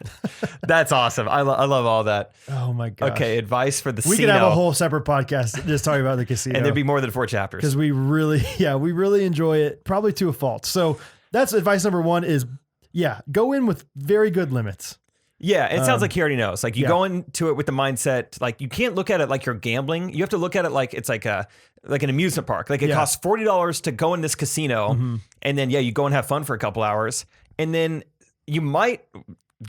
Speaker 2: That's awesome. I love all that.
Speaker 1: Oh my gosh.
Speaker 2: Okay, advice for the
Speaker 1: We
Speaker 2: casino.
Speaker 1: could have a whole separate podcast just talking about the casino.
Speaker 2: and there'd be more than 4 chapters.
Speaker 1: because we really enjoy it, probably to a fault. So that's advice number 1 is, go in with very good limits.
Speaker 2: Yeah, it sounds like he already knows. Like you
Speaker 1: yeah.
Speaker 2: go into it with the mindset, like you can't look at it like you're gambling. You have to look at it like it's like an amusement park. Like it costs $40 to go in this casino, and then you go and have fun for a couple hours, and then you might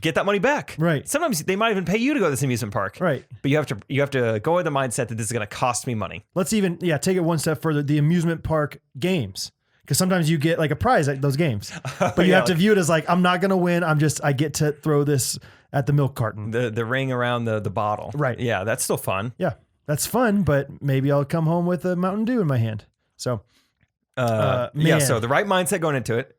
Speaker 2: get that money back.
Speaker 1: Right.
Speaker 2: Sometimes they might even pay you to go to this amusement park.
Speaker 1: Right.
Speaker 2: But you have to go with the mindset that this is going to cost me money.
Speaker 1: Let's even take it one step further. The amusement park games. Because sometimes you get like a prize at those games, but you have to view it as like, I'm not going to win. I get to throw this at the milk carton.
Speaker 2: The ring around the bottle.
Speaker 1: Right.
Speaker 2: Yeah, that's still fun.
Speaker 1: Yeah, that's fun, but maybe I'll come home with a Mountain Dew in my hand. So,
Speaker 2: So the right mindset going into it.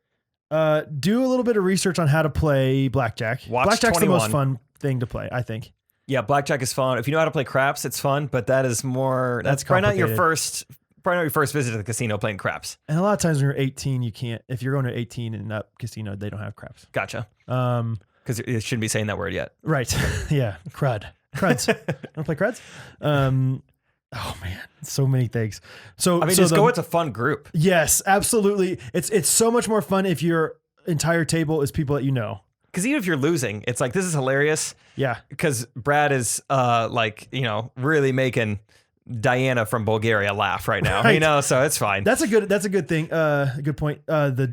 Speaker 1: Do a little bit of research on how to play blackjack.
Speaker 2: Watch
Speaker 1: Blackjack's
Speaker 2: 21.
Speaker 1: the most fun thing to play, I think.
Speaker 2: Yeah, blackjack is fun. If you know how to play craps, it's fun, but that is more. That's probably not your first visit to the casino playing craps.
Speaker 1: And a lot of times when you're 18, you can't. If you're going to 18 and up casino, they don't have craps.
Speaker 2: Gotcha. Because it shouldn't be saying that word yet.
Speaker 1: Right. Yeah. Cruds. Want to play cruds? Oh man, so many things. So
Speaker 2: I mean, just go with a fun group.
Speaker 1: Yes, absolutely. It's so much more fun if your entire table is people that you know.
Speaker 2: Because even if you're losing, it's like, this is hilarious.
Speaker 1: Yeah.
Speaker 2: Because Brad is really making Diana from Bulgaria laugh right now.
Speaker 1: Right.
Speaker 2: So it's fine.
Speaker 1: That's a good thing. Good point. The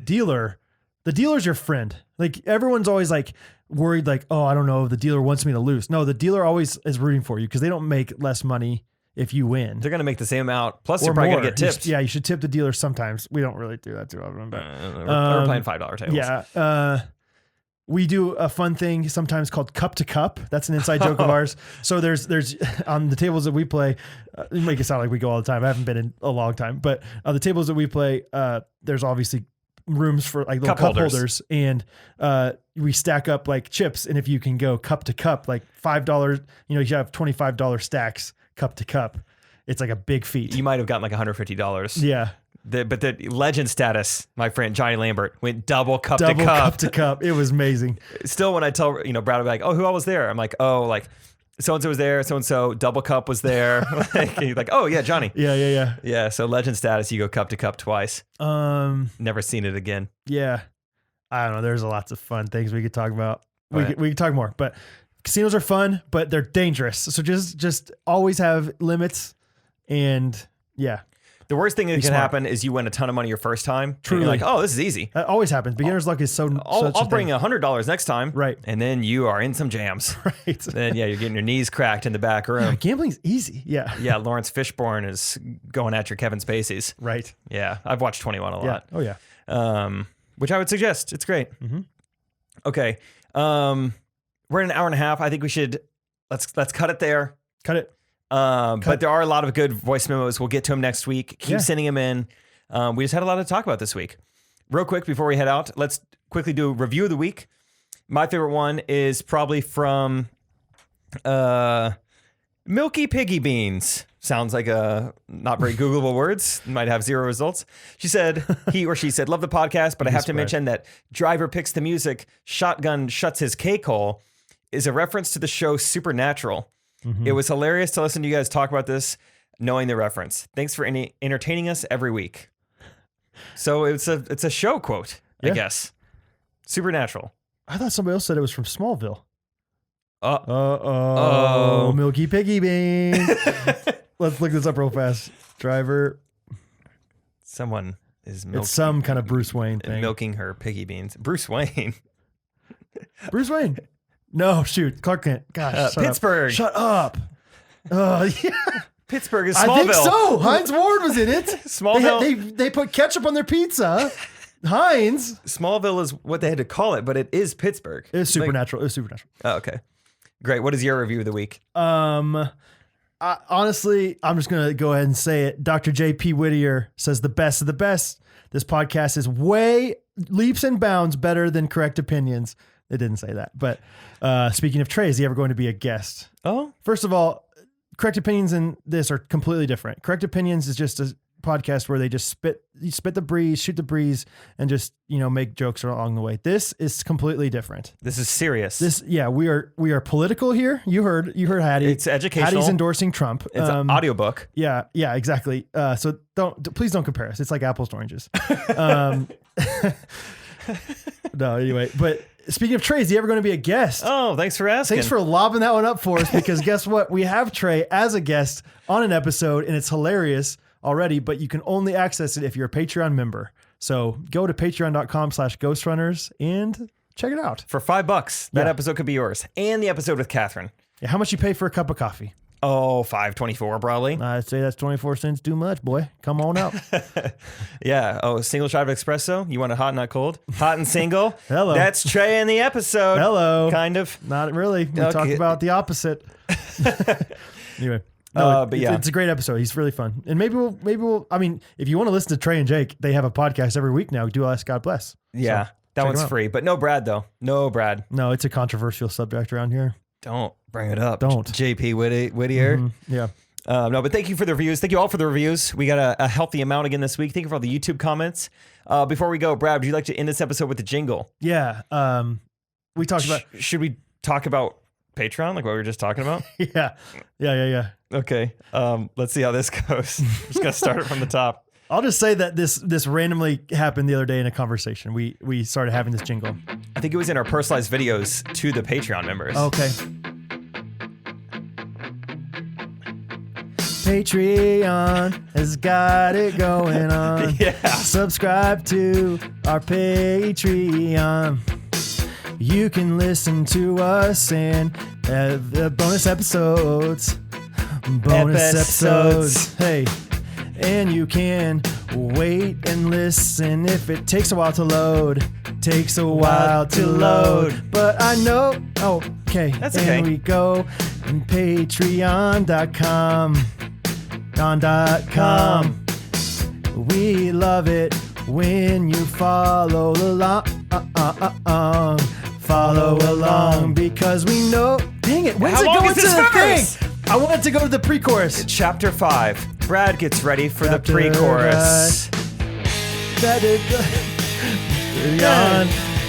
Speaker 1: dealer's your friend. Like everyone's always like worried, like, oh, I don't know, the dealer wants me to lose. No, the dealer always is rooting for you because they don't make less money if you win.
Speaker 2: They're going to make the same amount. Plus,
Speaker 1: Or
Speaker 2: you're probably
Speaker 1: more.
Speaker 2: going to get tipped.
Speaker 1: You should tip the dealer sometimes. We don't really do that too often. But
Speaker 2: We're playing $5 tables.
Speaker 1: yeah. We do a fun thing sometimes called cup to cup. That's an inside joke of ours. So there's on the tables that we play, you make it sound like we go all the time. I haven't been in a long time, but on the tables that we play, there's obviously rooms for like little cup holders, and we stack up like chips. And if you can go cup to cup, like $5, you have $25 stacks cup to cup. It's like a big feat.
Speaker 2: You might have gotten like $150.
Speaker 1: Yeah.
Speaker 2: But the legend status, my friend Johnny Lambert, went double cup
Speaker 1: to cup. It was amazing.
Speaker 2: Still, when I tell Brad, I'm like, oh, who all was there? I'm like, oh, like so and so was there, so and so. Double cup was there. like, oh yeah, Johnny.
Speaker 1: Yeah.
Speaker 2: Yeah. So legend status, you go cup to cup twice. Never seen it again.
Speaker 1: Yeah. I don't know. There's lots of fun things we could talk about. We could talk more, but casinos are fun, but they're dangerous. So just always have limits, and yeah.
Speaker 2: The worst thing that can
Speaker 1: smart.
Speaker 2: happen is you win a ton of money your first time.
Speaker 1: Truly.
Speaker 2: And you're like, oh, this is easy.
Speaker 1: That always happens. Beginner's luck is
Speaker 2: I'll bring $100 next time.
Speaker 1: Right.
Speaker 2: And then you are in some jams.
Speaker 1: Right.
Speaker 2: Then, you're getting your knees cracked in the back room.
Speaker 1: Gambling's easy. Yeah.
Speaker 2: Yeah, Lawrence Fishburne is going after Kevin Spacey's.
Speaker 1: Right.
Speaker 2: Yeah, I've watched 21 a lot.
Speaker 1: Oh, yeah.
Speaker 2: Which I would suggest. It's great.
Speaker 1: Mm-hmm.
Speaker 2: Okay. We're in an hour and a half. I think we should, let's cut it there.
Speaker 1: Cut it.
Speaker 2: But there are a lot of good voice memos. We'll get to them next week. Keep sending them in. We just had a lot to talk about this week. Real quick before we head out, let's quickly do a review of the week. My favorite one is probably from Milky Piggy Beans. Sounds like a not very Googleable words. Might have 0 results. She said, he or she said, love the podcast, but I have to mention that Driver Picks the Music, Shotgun Shuts His Cake Hole is a reference to the show Supernatural. It was hilarious to listen to you guys talk about this, knowing the reference. Thanks for entertaining us every week. So it's a show quote, I guess. Supernatural.
Speaker 1: I thought somebody else said it was from Smallville.
Speaker 2: Uh-oh.
Speaker 1: Milky Piggy Beans. Let's look this up real fast. Driver.
Speaker 2: Someone is milking.
Speaker 1: It's some kind of Bruce Wayne thing.
Speaker 2: Milking her piggy beans. Bruce Wayne.
Speaker 1: Bruce Wayne. No, shoot. Clark Kent. Gosh.
Speaker 2: Pittsburgh.
Speaker 1: Shut up. Yeah.
Speaker 2: Pittsburgh is Smallville.
Speaker 1: I think so. Heinz Ward was in it.
Speaker 2: Smallville.
Speaker 1: They put ketchup on their pizza. Heinz.
Speaker 2: Smallville is what they had to call it, but it is Pittsburgh.
Speaker 1: It was Supernatural. It was Supernatural.
Speaker 2: Oh, okay. Great. What is your review of the week?
Speaker 1: Honestly, I'm just going to go ahead and say it. Dr. J.P. Whittier says the best of the best. This podcast is way leaps and bounds better than Correct Opinions. It didn't say that. But speaking of Trey, is he ever going to be a guest?
Speaker 2: Oh,
Speaker 1: first of all, Correct Opinions and this are completely different. Correct Opinions is just a podcast where they just spit the breeze, shoot the breeze, and just, make jokes along the way. This is completely different.
Speaker 2: This is serious.
Speaker 1: We are political here. You heard Hattie.
Speaker 2: It's educational.
Speaker 1: Hattie's endorsing Trump.
Speaker 2: It's an audiobook.
Speaker 1: Yeah, exactly. So please don't compare us. It's like apples to oranges. No, anyway, but speaking of Trey, is he ever going to be a guest?
Speaker 2: Oh, thanks for asking.
Speaker 1: Thanks for lobbing that one up for us, because guess what? We have Trey as a guest on an episode, and it's hilarious already, but you can only access it if you're a Patreon member. So go to patreon.com/Ghostrunners and check it out.
Speaker 2: For $5, that episode could be yours. And the episode with Catherine.
Speaker 1: Yeah, how much you pay for a cup of coffee?
Speaker 2: Oh, $5.24 probably.
Speaker 1: I'd say that's 24 cents too much, boy. Come on out.
Speaker 2: Yeah. Oh, single shot of espresso. You want it hot, not cold? Hot and single.
Speaker 1: Hello.
Speaker 2: That's Trey in the episode.
Speaker 1: Hello.
Speaker 2: Kind of.
Speaker 1: Not really. We talked about the opposite. Anyway. No,
Speaker 2: but yeah,
Speaker 1: it's a great episode. He's really fun. And maybe we'll, I mean, if you want to listen to Trey and Jake, they have a podcast every week now. Do Ask God Bless.
Speaker 2: Yeah.
Speaker 1: So,
Speaker 2: that one's free, but no Brad though. No Brad.
Speaker 1: No, it's a controversial subject around here.
Speaker 2: Don't bring it up.
Speaker 1: Don't.
Speaker 2: JP Whittier.
Speaker 1: Mm-hmm. Yeah.
Speaker 2: No, but thank you for the reviews. Thank you all for the reviews. We got a healthy amount again this week. Thank you for all the YouTube comments. Before we go, Brad, would you like to end this episode with the jingle?
Speaker 1: Yeah. We talked about.
Speaker 2: Should we talk about Patreon, like what we were just talking about?
Speaker 1: Yeah.
Speaker 2: Okay. Let's see how this goes. Just gotta start it from the top.
Speaker 1: I'll just say that this randomly happened the other day in a conversation. We started having this jingle.
Speaker 2: I think it was in our personalized videos to the Patreon members.
Speaker 1: Okay. Patreon has got it going on.
Speaker 2: Yeah.
Speaker 1: Subscribe to our Patreon. You can listen to us and bonus episodes. Hey. And you can wait and listen if it takes a while to load. Takes a while to load. But I know. Oh, okay.
Speaker 2: That's okay.
Speaker 1: And we go and patreon.com. On.com. We love it when you follow along. Follow along because we know. Dang it. When's it going to the thing? I want it to go to the pre-chorus.
Speaker 2: Chapter 5. Brad gets ready for the pre-chorus.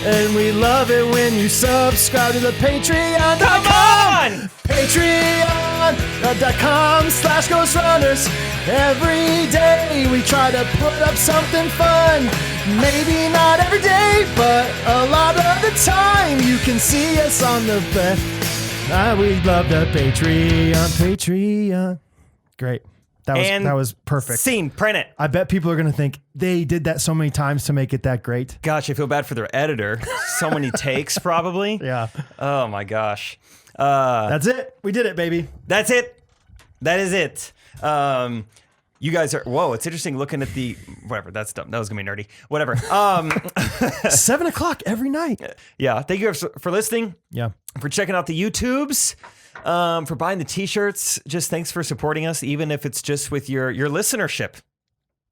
Speaker 1: And we love it when you subscribe to the Patreon.
Speaker 2: Come on!
Speaker 1: Patreon.com/Ghostrunners. Every day we try to put up something fun. Maybe not every day, but a lot of the time you can see us on the bed. We love the Patreon. Great.
Speaker 2: And
Speaker 1: that was perfect.
Speaker 2: Scene, print it.
Speaker 1: I bet people are going to think they did that so many times to make it that great.
Speaker 2: Gosh, I feel bad for their editor. So many takes, probably.
Speaker 1: Yeah.
Speaker 2: Oh my gosh.
Speaker 1: That's it. We did it, baby.
Speaker 2: That's it. That is it. You guys are, whoa, it's interesting looking at the, whatever, that's dumb. That was gonna be nerdy. Whatever.
Speaker 1: 7 o'clock every night.
Speaker 2: Yeah. Thank you for listening.
Speaker 1: Yeah.
Speaker 2: For checking out the YouTubes. For buying the t-shirts. Just thanks for supporting us, even if it's just with your listenership.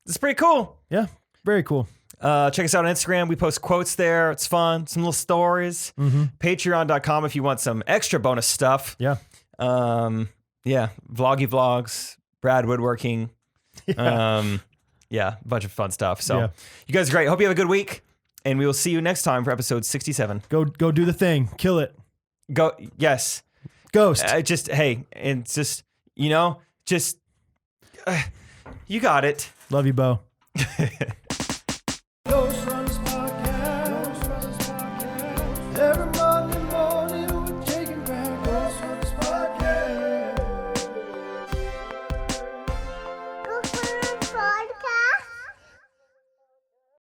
Speaker 2: It's pretty cool.
Speaker 1: Yeah. Very cool.
Speaker 2: Check us out on Instagram. We post quotes there. It's fun. Some little stories. Patreon.com if you want some extra bonus stuff.
Speaker 1: Yeah.
Speaker 2: Yeah. Vloggy vlogs. Brad woodworking. Yeah. A bunch of fun stuff. So
Speaker 1: Yeah.
Speaker 2: you guys are great. Hope you have a good week. And we will see you next time for episode 67.
Speaker 1: Go do the thing. Kill it.
Speaker 2: Go. Yes.
Speaker 1: Ghost.
Speaker 2: Just, hey, and just, you know, just, you got it.
Speaker 1: Love you, Bo.